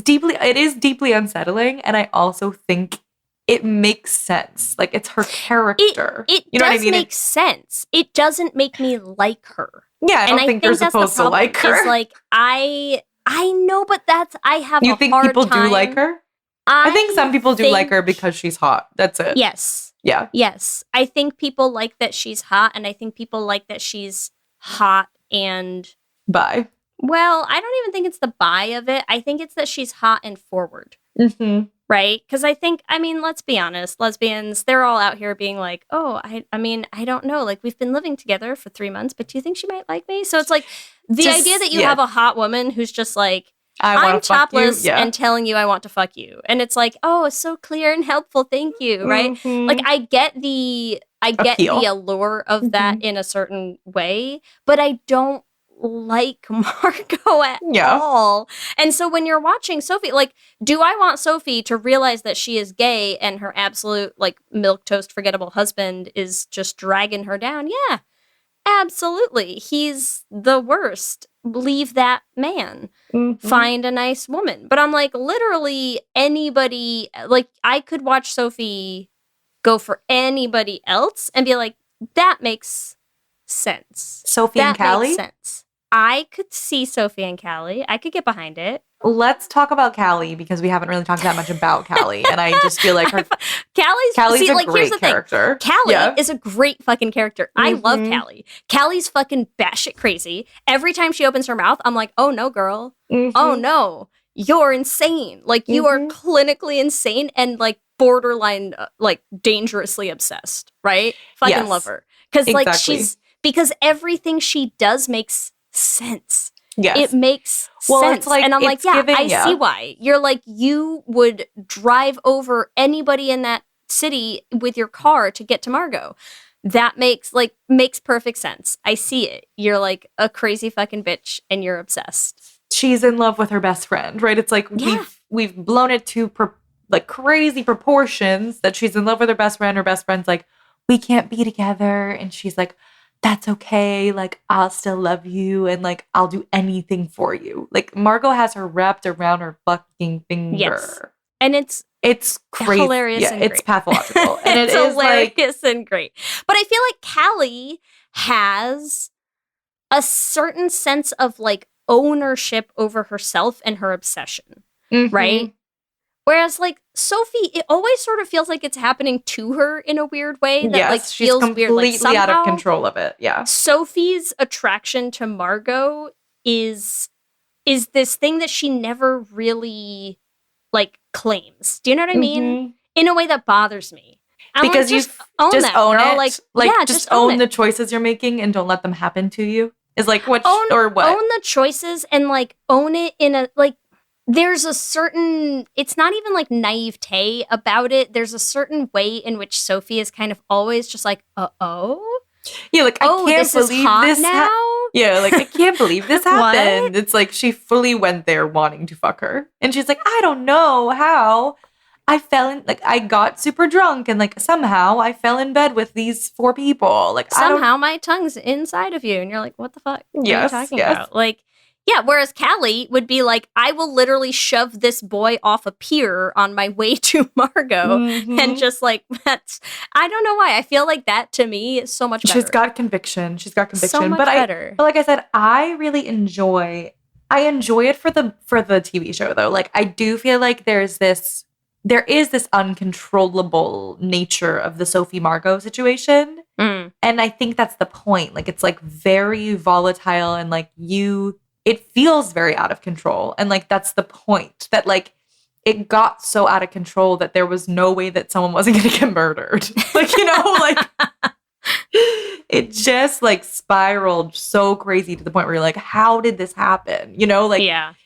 is deeply unsettling, and I also think it makes sense. Like, it's her character. It you know does what I mean? Make sense. It doesn't make me like her. Yeah, I don't think you're supposed to like her. It's like, I know, but I have a hard time. You think people do like her? I think some people do like her because she's hot. That's it. Yes. Yeah. Yes. I think people like that she's hot, and I think people like that she's hot and... bi. Well, I don't even think it's the bi of it. I think it's that she's hot and forward. Mm-hmm. Right? Because I mean, let's be honest. Lesbians, they're all out here being like, oh, I mean, I don't know. Like, we've been living together for 3 months, but do you think she might like me? So it's like, the idea that you have a hot woman who's just like, I'm topless and telling you I want to fuck you. And it's like, oh, it's so clear and helpful. Thank you. Right? Mm-hmm. Like, I get the allure of that in a certain way, but I don't like Margo at all. And so when you're watching Sophie, like, do I want Sophie to realize that she is gay and her absolute, like, milquetoast forgettable husband is just dragging her down? Yeah, absolutely. He's the worst. Leave that man. Mm-hmm. Find a nice woman. But I'm like, literally anybody, like, I could watch Sophie go for anybody else and be like, that makes sense. Sophie and Callie? Makes sense. I could see Sophie and Callie. I could get behind it. Let's talk about Callie, because we haven't really talked that much about Callie, and I just feel like Callie's a great character. Callie is a great fucking character. I love Callie. Callie's fucking batshit crazy. Every time she opens her mouth, I'm like, oh no, girl. Oh no, you're insane. Like, you are clinically insane and, like, borderline, like, dangerously obsessed, right? Fucking love her. Because, like, because everything she does makes sense. Yes. It makes sense. It's like, and I'm like, I see why. You're like, you would drive over anybody in that city with your car to get to Margo. That makes perfect sense. I see it. You're like a crazy fucking bitch and you're obsessed. She's in love with her best friend, right? It's like, we've blown it to like crazy proportions that she's in love with her best friend. Her best friend's like, we can't be together. And she's like, that's okay. Like, I'll still love you. And, like, I'll do anything for you. Like, Margo has her wrapped around her fucking finger. Yes. And it's It's crazy. Hilarious yeah, and it's great. pathological. And it's it is hilarious and great. But I feel like Callie has a certain sense of like ownership over herself and her obsession, right? Whereas like Sophie, it always sort of feels like it's happening to her in a weird way that like she's feels completely weird. Like somehow, out of control of it. Yeah. Sophie's attraction to Margo is this thing that she never really like claims. Do you know what I mean? In a way that bothers me. I'm Because like, you just that, own girl. it. Like yeah, just own it. the choices you're making and don't let them happen to you. Is like what Own what? the choices and like own it in a like. There's a certain, it's not even like naivete about it. There's a certain way in which Sophie is kind of always just like, oh? Yeah, like, I can't this is believe hot this now? Yeah, like, I can't believe this happened. It's like she fully went there wanting to fuck her. And she's like, I don't know how. I fell in, like, I got super drunk and, like, somehow I fell in bed with these 4 people. Like, somehow my tongue's inside of you. And you're like, what the fuck are you talking about? Like, yeah, whereas Callie would be like, I will literally shove this boy off a pier on my way to Margo. And just like, I don't know why. I feel like that to me is so much better. She's got conviction. So much better. But like I said, I really enjoy it for the TV show though. Like I do feel like there is this uncontrollable nature of the Sophie Margo situation. And I think that's the point. Like it's like very volatile and like it feels very out of control. And like, that's the point that like, it got so out of control that there was no way that someone wasn't going to get murdered. Like, like it just like spiraled so crazy to the point where you're like, how did this happen? Like,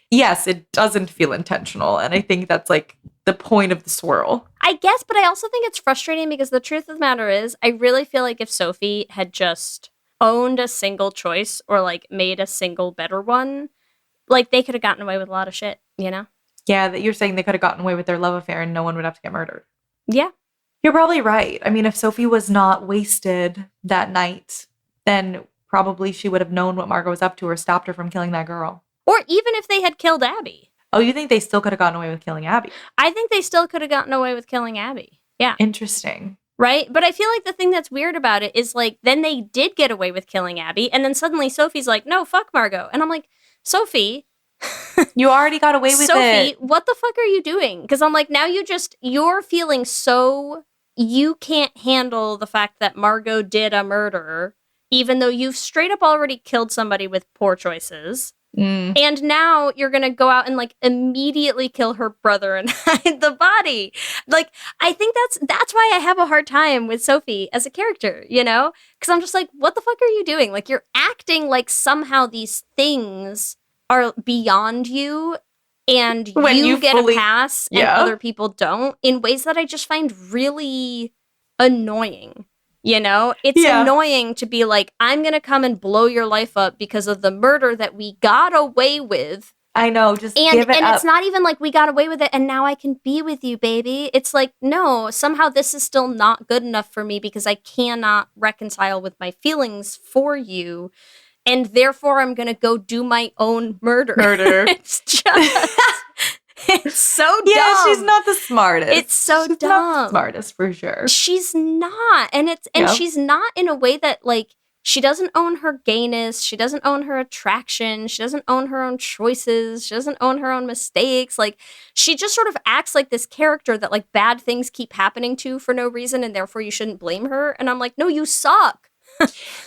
yes, it doesn't feel intentional. And I think that's like the point of the swirl. I guess, but I also think it's frustrating because the truth of the matter is, I really feel like if Sophie had just owned a single choice or like made a single better one, like they could have gotten away with a lot of shit, Yeah, that you're saying they could have gotten away with their love affair and no one would have to get murdered. Yeah. You're probably right. I mean, if Sophie was not wasted that night, then probably she would have known what Margo was up to or stopped her from killing that girl. Or even if they had killed Abby. Oh, you think they still could have gotten away with killing Abby? I think they still could have gotten away with killing Abby. Yeah. Interesting. Right? But I feel like the thing that's weird about it is like, then they did get away with killing Abby. And then suddenly Sophie's like, no, fuck Margo. And I'm like, Sophie. You already got away with Sophie, it. what the fuck are you doing? Because I'm like, now you're feeling so, you can't handle the fact that Margo did a murder, even though you've straight up already killed somebody with poor choices. And now you're going to go out and like immediately kill her brother and hide the body. Like, I think that's why I have a hard time with Sophie as a character, Because I'm just like, what the fuck are you doing? Like, you're acting like somehow these things are beyond you and when you get a pass and other people don't in ways that I just find really annoying. It's annoying to be like, I'm going to come and blow your life up because of the murder that we got away with. I know, just give it up. And it's not even like we got away with it and now I can be with you, baby. It's like, no, somehow this is still not good enough for me because I cannot reconcile with my feelings for you. And therefore, I'm going to go do my own murder. It's just... It's so dumb. Yeah, she's not the smartest. It's so she's dumb. Not the smartest for sure. She's not, and she's not in a way that like she doesn't own her gayness. She doesn't own her attraction. She doesn't own her own choices. She doesn't own her own mistakes. Like she just sort of acts like this character that like bad things keep happening to for no reason, and therefore you shouldn't blame her. And I'm like, no, you suck.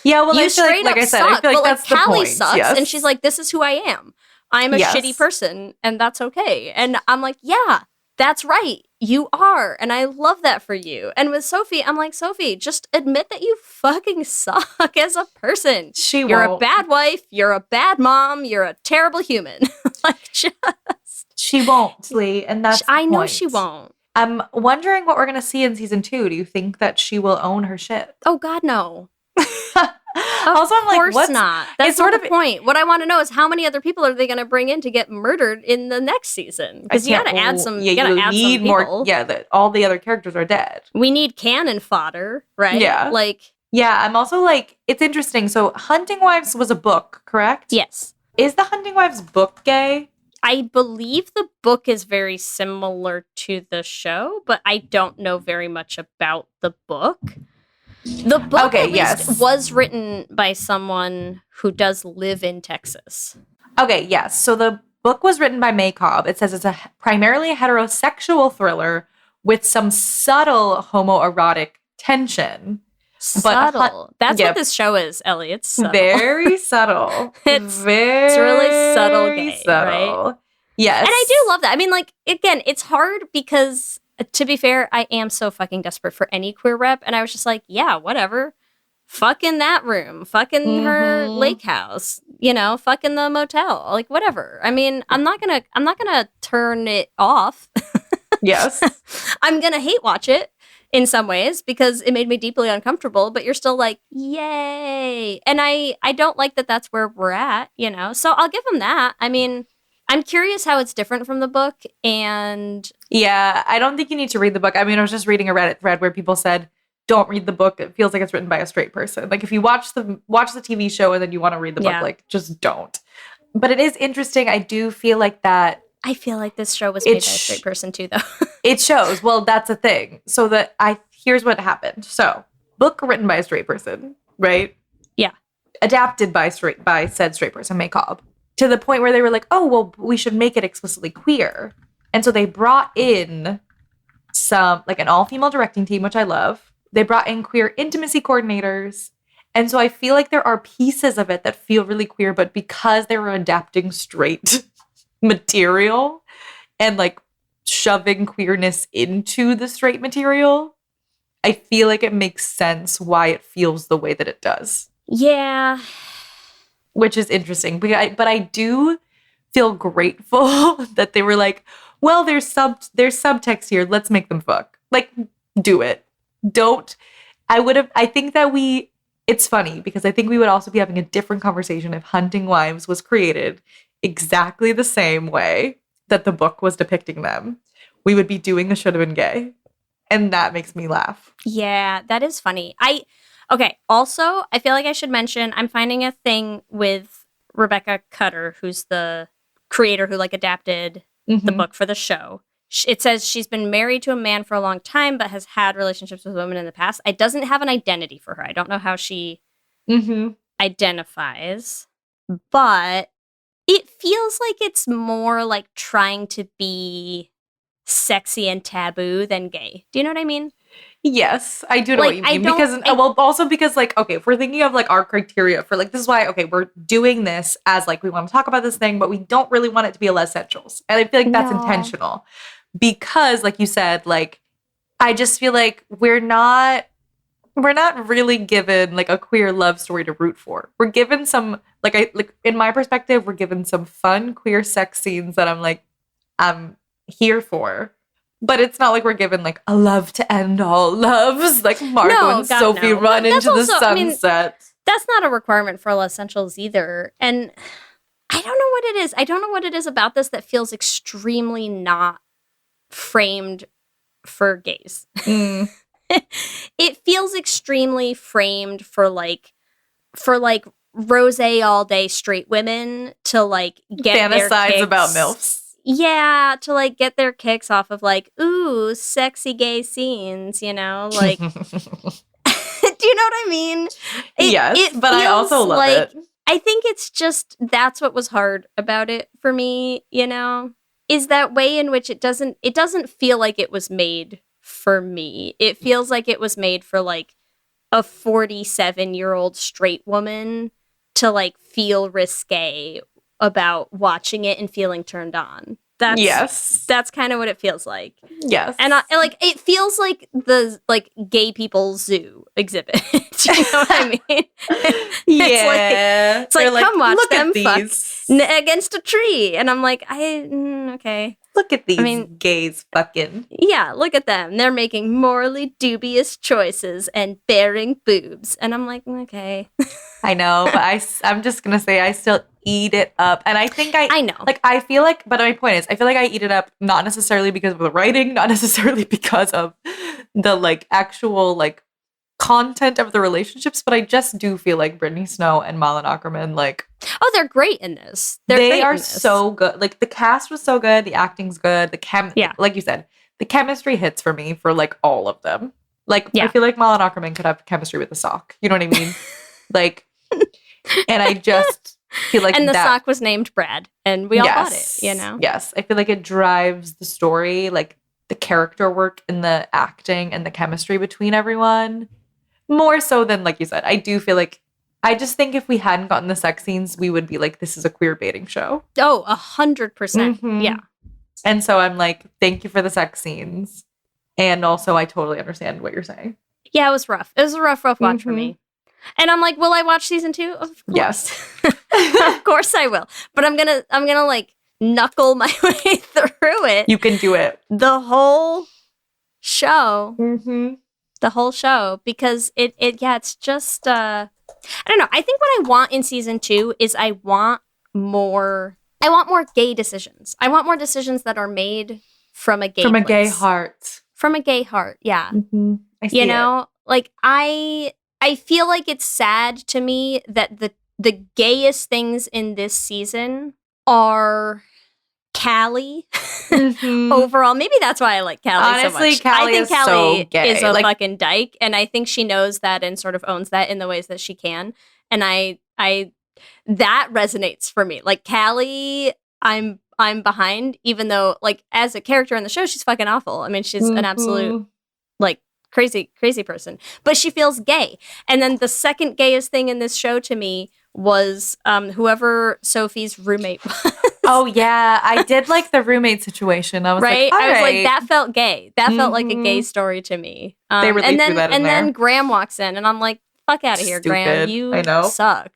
Yeah, well, you I feel like I said, suck. I feel like but that's like the Callie point. sucks, Yes. and she's like, this is who I am. I'm a shitty person, and that's okay. And I'm like, yeah, that's right. You are, and I love that for you. And with Sophie, I'm like, Sophie, just admit that you fucking suck as a person. You're a bad wife. You're a bad mom. You're a terrible human. She won't, Leigh, and that's I know she won't. I'm wondering what we're going to see in season 2. Do you think that she will own her shit? Oh, God, no. Also, I'm like, of course not. That's sort of the point. What I want to know is how many other people are they going to bring in to get murdered in the next season? Because you got to add some. Yeah, you need some more. Yeah, all the other characters are dead. We need cannon fodder, right? Yeah, yeah. I'm also like, it's interesting. So, Hunting Wives was a book, correct? Yes. Is the Hunting Wives book gay? I believe the book is very similar to the show, but I don't know very much about the book. The book, at least, was written by someone who does live in Texas. Okay, yes. So the book was written by May Cobb. It says it's a primarily heterosexual thriller with some subtle homoerotic tension. Subtle. That's what this show is, Ellie. It's subtle. Very subtle. It's really subtle gay, right? Yes. And I do love that. I mean, like, again, it's hard because, to be fair, I am so fucking desperate for any queer rep. And I was just like, yeah, whatever. Fuck in that room. Fuck in her lake house. You know, fuck in the motel. Like, whatever. I mean, I'm not gonna turn it off. Yes. I'm gonna hate watch it in some ways because it made me deeply uncomfortable, but you're still like, yay. And I don't like that that's where we're at, you know? So I'll give them that. I mean, I'm curious how it's different from the book. And yeah, I don't think you need to read the book. I mean, I was just reading a Reddit thread where people said, don't read the book. It feels like it's written by a straight person. Like if you watch the TV show and then you want to read the book, like just don't. But it is interesting. I do feel like that. I feel like this show was made by a straight person too, though. It shows. Well, that's a thing. So here's what happened. So, book written by a straight person, right? Yeah. Adapted by said straight person, May Cobb, to the point where they were like, oh, well, we should make it explicitly queer. And so they brought in an all-female directing team, which I love. They brought in queer intimacy coordinators. And so I feel like there are pieces of it that feel really queer, but because they were adapting straight material and like shoving queerness into the straight material, I feel like it makes sense why it feels the way that it does. Yeah. Which is interesting. But I do feel grateful that they were like, well, there's subtext here. Let's make them fuck. Like, do it. Don't. I think that it's funny because I think we would also be having a different conversation if Hunting Wives was created exactly the same way that the book was depicting them. We would be doing the should have been gay. And that makes me laugh. Yeah, that is funny. Okay, also, I feel like I should mention, I'm finding a thing with Rebecca Cutter, who's the creator who like adapted the book for the show. It says she's been married to a man for a long time, but has had relationships with women in the past. It doesn't have an identity for her. I don't know how she identifies, but it feels like it's more like trying to be sexy and taboo than gay. Do you know what I mean? Yes, I do know what you mean. Because like, okay, if we're thinking of like our criteria for like, this is why, okay, we're doing this as like, we want to talk about this thing, but we don't really want it to be a Les Essentials. And I feel like that's intentional because like you said, like, I just feel like we're not really given like a queer love story to root for. We're given some, like in my perspective, we're given some fun queer sex scenes that I'm here for. But it's not like we're given like a love to end all loves, like Margo and Sophie run into the sunset. I mean, that's not a requirement for Les Essentials either. And I don't know what it is. I don't know what it is about this that feels extremely not framed for gays. It feels extremely framed for rosé all day straight women to like get fantasize their kicks. About MILFs. Yeah, to like get their kicks off of like, ooh, sexy gay scenes, you know, like. Do you know what I mean? Yes, but I also love it. I think it's just that's what was hard about it for me, you know, is that way in which it doesn't feel like it was made for me. It feels like it was made for like a 47-year-old straight woman to like feel risque about watching it and feeling turned on. That's kind of what it feels like. Yes. And it feels like the like gay people zoo exhibit. Do you know what I mean? Yeah. It's like come watch them fuck these against a tree. And I'm like, okay. Look at these gays fucking. Yeah, look at them. They're making morally dubious choices and bearing boobs. And I'm like, okay. I know, but I'm just going to say I still eat it up. And I think I know. Like, I feel like, but my point is, I feel like I eat it up not necessarily because of the writing, not necessarily because of the, like, actual, like, content of the relationships, but I just do feel like Brittany Snow and Malin Akerman, like, Oh, they're great in this. they are so good. Like, the cast was so good, the acting's good, Yeah. like you said, the chemistry hits for me for like all of them. Like, Yeah. I feel like Malin Akerman could have chemistry with a sock. You know what I mean? Like, and I just feel like And the that, sock was named Brad, and we all bought it, you know? Yes. I feel like it drives the story, like the character work and the acting and the chemistry between everyone. More so than, like you said, I do feel like, I just think if we hadn't gotten the sex scenes, we would be like, this is a queer baiting show. Oh, 100%. Mhm. Yeah. And so I'm like, thank you for the sex scenes. And also, I totally understand what you're saying. Yeah, it was rough. It was a rough watch for Mhm. me. And I'm like, will I watch season 2? Of course. Yes. Of course I will. But I'm gonna like knuckle my way through it. You can do it. The whole show. Mm-hmm. The whole show. Because it's just I don't know. I think what I want in season 2 is I want more gay decisions. I want more decisions that are made from a gay From a gay place. heart. From a gay heart, yeah. Mm-hmm. I see You know, like I feel like it's sad to me that the gayest things in this season are Callie. Mhm. Overall, maybe that's why I like Callie Honestly, so much. Callie I think is Callie so gay. is a Like- fucking dyke, and I think she knows that and sort of owns that in the ways that she can. And I that resonates for me. Like Callie, I'm behind, even though like as a character in the show, she's fucking awful. I mean, she's an absolute like crazy person, but she feels gay. And then the second gayest thing in this show to me was whoever Sophie's roommate was. Oh yeah, I did like the roommate situation. I was Right? like, I was like, alright. that felt gay. That felt like a Mhm. gay story to me. They really and threw then, that in and there. then Graham walks in, and I'm like, fuck out of here, Graham. Stupid. You I know. suck.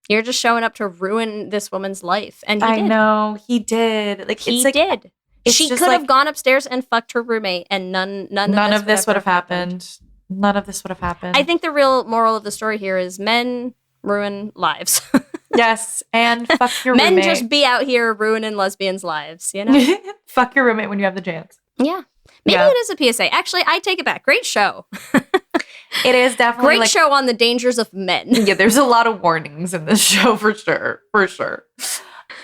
You're just showing up to ruin this woman's life. And he I did. know he did. Like He it's like, did. it's She just could like, have gone upstairs and fucked her roommate, and none None of this would have happened. None of this would have happened. I think the real moral of the story here is men ruin lives. yes, and fuck your Men roommate. just be out here ruining lesbians' lives, you know? Fuck your roommate when you have the chance. Yeah. Maybe Yeah. it is a PSA. Actually, I take it back. Great show. It is definitely Great like, show on the dangers of men. yeah, there's a lot of warnings in this show for sure. For sure.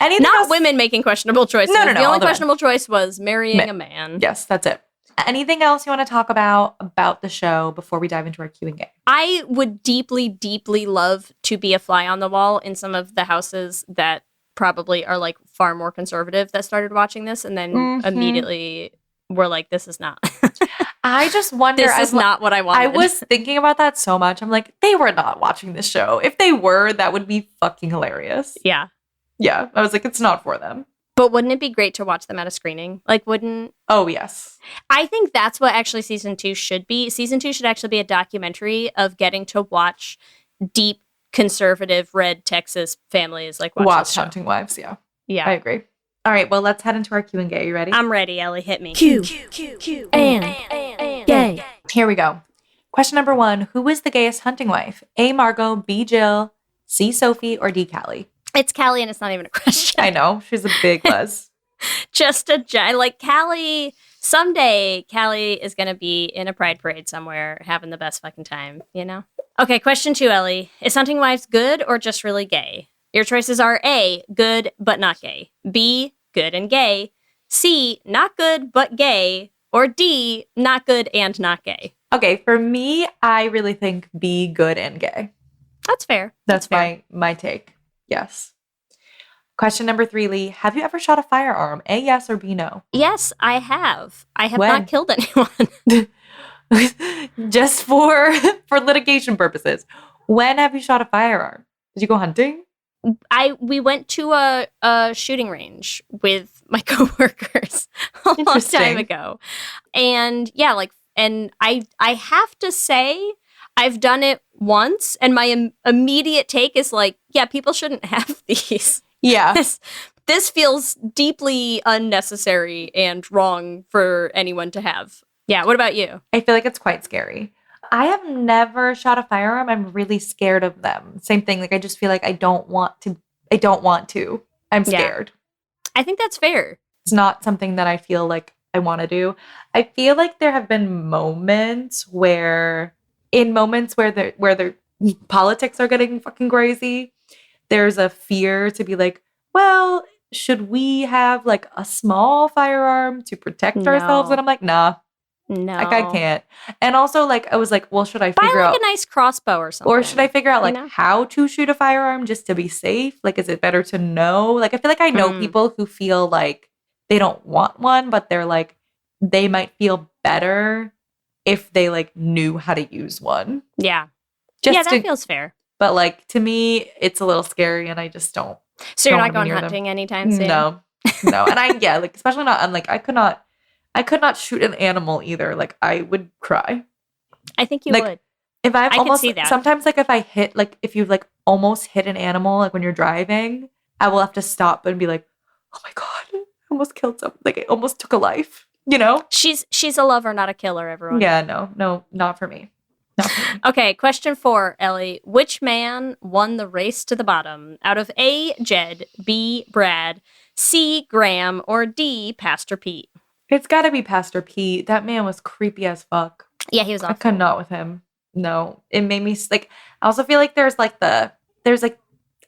Anything Not else? women making questionable choices. No, The all only the men. questionable choice was marrying Men. a man. Yes, that's it. Anything else you want to talk about the show before we dive into our Q&A? I would deeply, deeply love to be a fly on the wall in some of the houses that probably are like far more conservative that started watching this and then Mhm. immediately were like, this is not. I just wonder. This is not what I wanted. I was thinking about that so much. I'm like, they were not watching this show. If they were, that would be fucking hilarious. Yeah. Yeah, I was like, it's not for them. But wouldn't it be great to watch them at a screening? Like, wouldn't... Oh, yes. I think that's what actually season 2 should be. Season 2 should actually be a documentary of getting to watch deep, conservative, red Texas families like watch this show. Hunting Wives, yeah. Yeah. I agree. All right, well, let's head into our Q&A. Are you ready? I'm ready, Ellie. Hit me. And gay. Here we go. Question number 1. Who is the gayest hunting wife? A. Margo, B. Jill, C. Sophie, or D. Callie? It's Callie, and it's not even a question. I know. She's a big Lez. Just like Callie. Someday, Callie is going to be in a pride parade somewhere having the best fucking time, you know? Okay, question 2, Ellie. Is Hunting Wives good or just really gay? Your choices are A, good but not gay. B, good and gay. C, not good but gay. Or D, not good and not gay. Okay, for me, I really think B, good and gay. That's fair. That's fair. my take. Yes. Question number 3, Leigh. Have you ever shot a firearm? A, yes, or B, no? Yes, I have. I have When? not killed anyone. Just for litigation purposes. When have you shot a firearm? Did you go hunting? We went to a shooting range with my coworkers a long time Interesting. ago. And yeah, and I have to say I've done it once and my immediate take is like, yeah, people shouldn't have these. Yeah. This feels deeply unnecessary and wrong for anyone to have. Yeah, what about you? I feel like it's quite scary. I have never shot a firearm. I'm really scared of them. Same thing. Like, I just feel like I don't want to. I'm Yeah. scared. I think that's fair. It's not something that I feel like I want to do. I feel like there have been moments where in moments where their politics are getting fucking crazy, there's a fear to be like, well, should we have like a small firearm to protect ourselves? No. And I'm like, nah, No. like I can't. And also like I was like, well, should I Buy figure like out a nice crossbow or something. or should I figure out you like know? how to shoot a firearm just to be safe? Like, is it better to know? Like, I feel like I know people who feel like they don't want one, but they're like, they might feel better if they like knew how to use one. Yeah. Just yeah, that feels fair. But like to me, it's a little scary, and I just don't. So you're don't not wanna be going near hunting anytime soon? No, and like especially not. And like I could not shoot an animal either. Like I would cry. I think you Like, would. If I've I almost can see that. sometimes like if I hit like if you like almost hit an animal like when you're driving, I will have to stop and be like, oh my god, I almost killed something. Like I almost took a life. You know? She's a lover, not a killer, everyone. Yeah, no, not for me. Not for me. Okay, question 4, Ellie. Which man won the race to the bottom out of A, Jed, B, Brad, C, Graham, or D, Pastor Pete? It's got to be Pastor Pete. That man was creepy as fuck. Yeah, he was I awful. could not with him. No, it made me like. I also feel like there's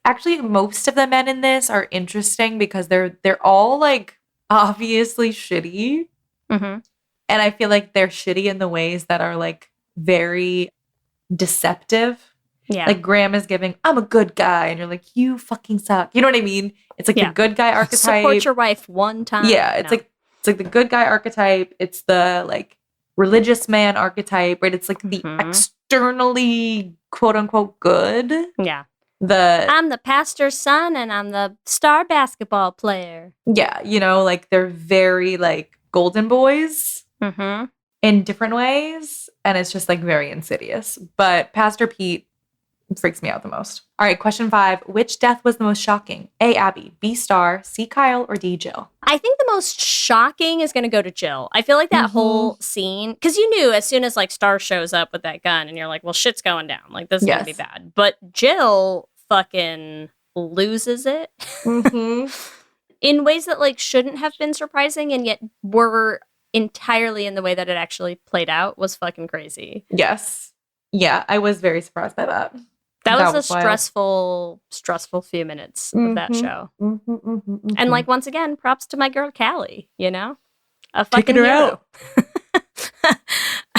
actually most of the men in this are interesting because they're all like obviously shitty, Mm-hmm. and I feel like they're shitty in the ways that are like very deceptive. Yeah. Like Graham is giving, I'm a good guy, and you're like, you fucking suck. You know what I mean? It's like the good guy archetype. Support your wife one time. Yeah, it's like the good guy archetype. It's the like religious man archetype, right? It's like the externally quote unquote good. Yeah. I'm the pastor's son and I'm the star basketball player. Yeah, like they're very like golden boys in different ways. And it's just like very insidious. But Pastor Pete freaks me out the most. All right, question 5. Which death was the most shocking? A, Abby, B, Star, C, Kyle, or D, Jill? I think the most shocking is going to go to Jill. I feel like that whole scene, because you knew as soon as like Star shows up with that gun and you're like, well, shit's going down. Like this is going to be bad. But Jill fucking loses it in ways that like shouldn't have been surprising and yet were entirely in the way that it actually played out was fucking crazy. Yes. Yeah, I was very surprised by that. That was a stressful few minutes of that show. And like, once again, props to my girl, Callie, a fucking her hero. Out.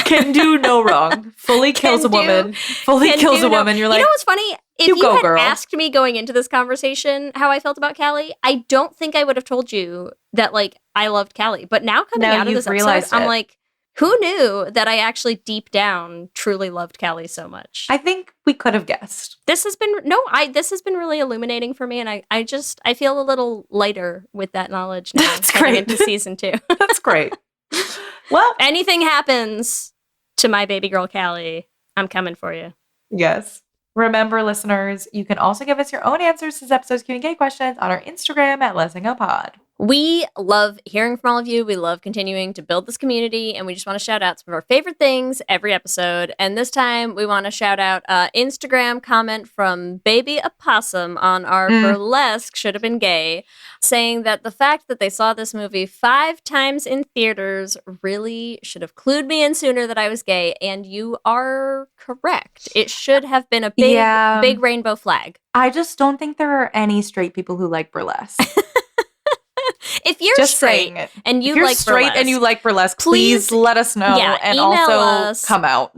Can do no wrong. Fully kills a woman. Fully kills a woman. You're like, you know what's funny? If you go, had girl. asked me going into this conversation how I felt about Callie, I don't think I would have told you that like I loved Callie. But now coming out of this episode, I'm like, who knew that I actually deep down truly loved Callie so much? I think we could have guessed. This has been really illuminating for me, and I feel a little lighter with that knowledge now. That's great. Into season 2. That's great. Well, anything happens to my baby girl Callie, I'm coming for you. Yes. Remember, listeners, you can also give us your own answers to this episode's Q&A questions on our Instagram at Lez Hang Out Pod. We love hearing from all of you. We love continuing to build this community, and we just want to shout out some of our favorite things every episode. And this time, we want to shout out Instagram comment from Baby Opossum on our burlesque Should Have Been Gay, saying that the fact that they saw this movie 5 times in theaters really should have clued me in sooner that I was gay. And you are correct. It should have been a big rainbow flag. I just don't think there are any straight people who like burlesque. If you're just straight and you like burlesque, please let us know and also us come out.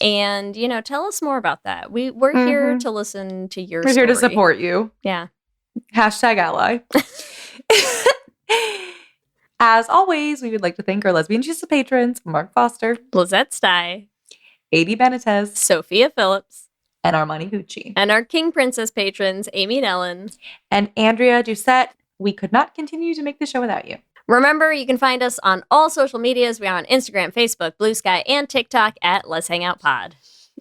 And, tell us more about that. We're here to listen to your story. We're here to support you. Yeah. #ally. As always, we would like to thank our Lesbian Jesus patrons, Mark Foster, Lizette Stye, A.D. Benitez, Sophia Phillips, and Armani Gucci. And our King Princess patrons, Amy and Ellen, and Andrea Doucette. We could not continue to make the show without you. Remember, you can find us on all social medias. We are on Instagram, Facebook, Blue Sky, and TikTok at Lez Hang Out Pod.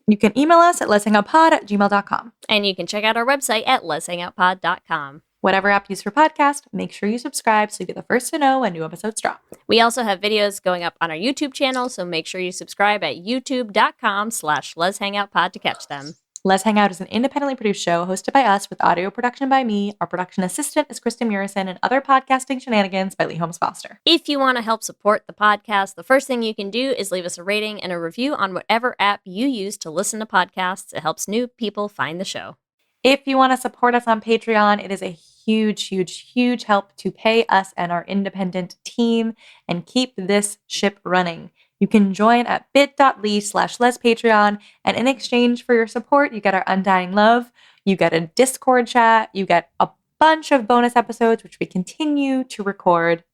You can email us at lezhangoutpod@gmail.com. And you can check out our website at lezhangoutpod.com. Whatever app you use for podcast, make sure you subscribe so you get the first to know when new episodes drop. We also have videos going up on our YouTube channel, so make sure you subscribe at youtube.com/lezhangoutpod to catch them. Lez Hang Out is an independently produced show hosted by us with audio production by me. Our production assistant is Kristen Murison and other podcasting shenanigans by Leigh Holmes Foster. If you want to help support the podcast, the first thing you can do is leave us a rating and a review on whatever app you use to listen to podcasts. It helps new people find the show. If you want to support us on Patreon, it is a huge, huge, huge help to pay us and our independent team and keep this ship running. You can join at bit.ly/lespatreon, and in exchange for your support, you get our undying love, you get a Discord chat, you get a bunch of bonus episodes, which we continue to record,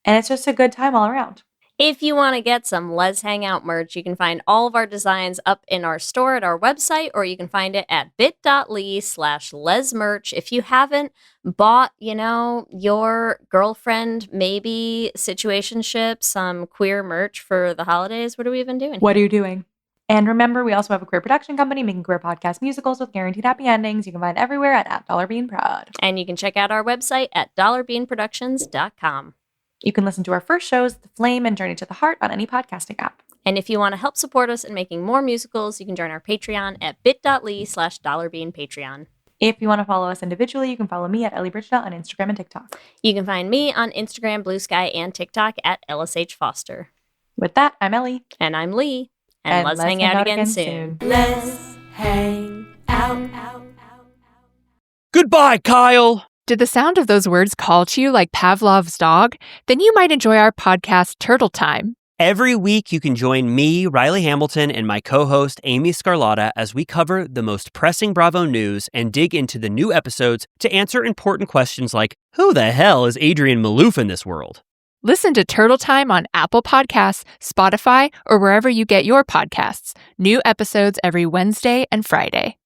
and it's just a good time all around. If you want to get some Lez Hang Out merch, you can find all of our designs up in our store at our website, or you can find it at bit.ly/lesmerch. If you haven't bought, your girlfriend, maybe situationship, some queer merch for the holidays, what are we even doing? What are you doing? And remember, we also have a queer production company making queer podcast musicals with guaranteed happy endings. You can find everywhere at $beanproud. And you can check out our website at dollarbeanproductions.com. You can listen to our first shows, The Flame and Journey to the Heart, on any podcasting app. And if you want to help support us in making more musicals, you can join our Patreon at bit.ly/dollarbeanpatreon. If you want to follow us individually, you can follow me at Ellie Bridgedale on Instagram and TikTok. You can find me on Instagram, Blue Sky, and TikTok at LSH Foster. With that, I'm Ellie. And I'm Leigh. And let's hang out again soon. Let's hang out. Goodbye, Kyle! Did the sound of those words call to you like Pavlov's dog? Then you might enjoy our podcast, Turtle Time. Every week, you can join me, Riley Hamilton, and my co-host, Amy Scarlotta, as we cover the most pressing Bravo news and dig into the new episodes to answer important questions like, who the hell is Adrian Malouf in this world? Listen to Turtle Time on Apple Podcasts, Spotify, or wherever you get your podcasts. New episodes every Wednesday and Friday.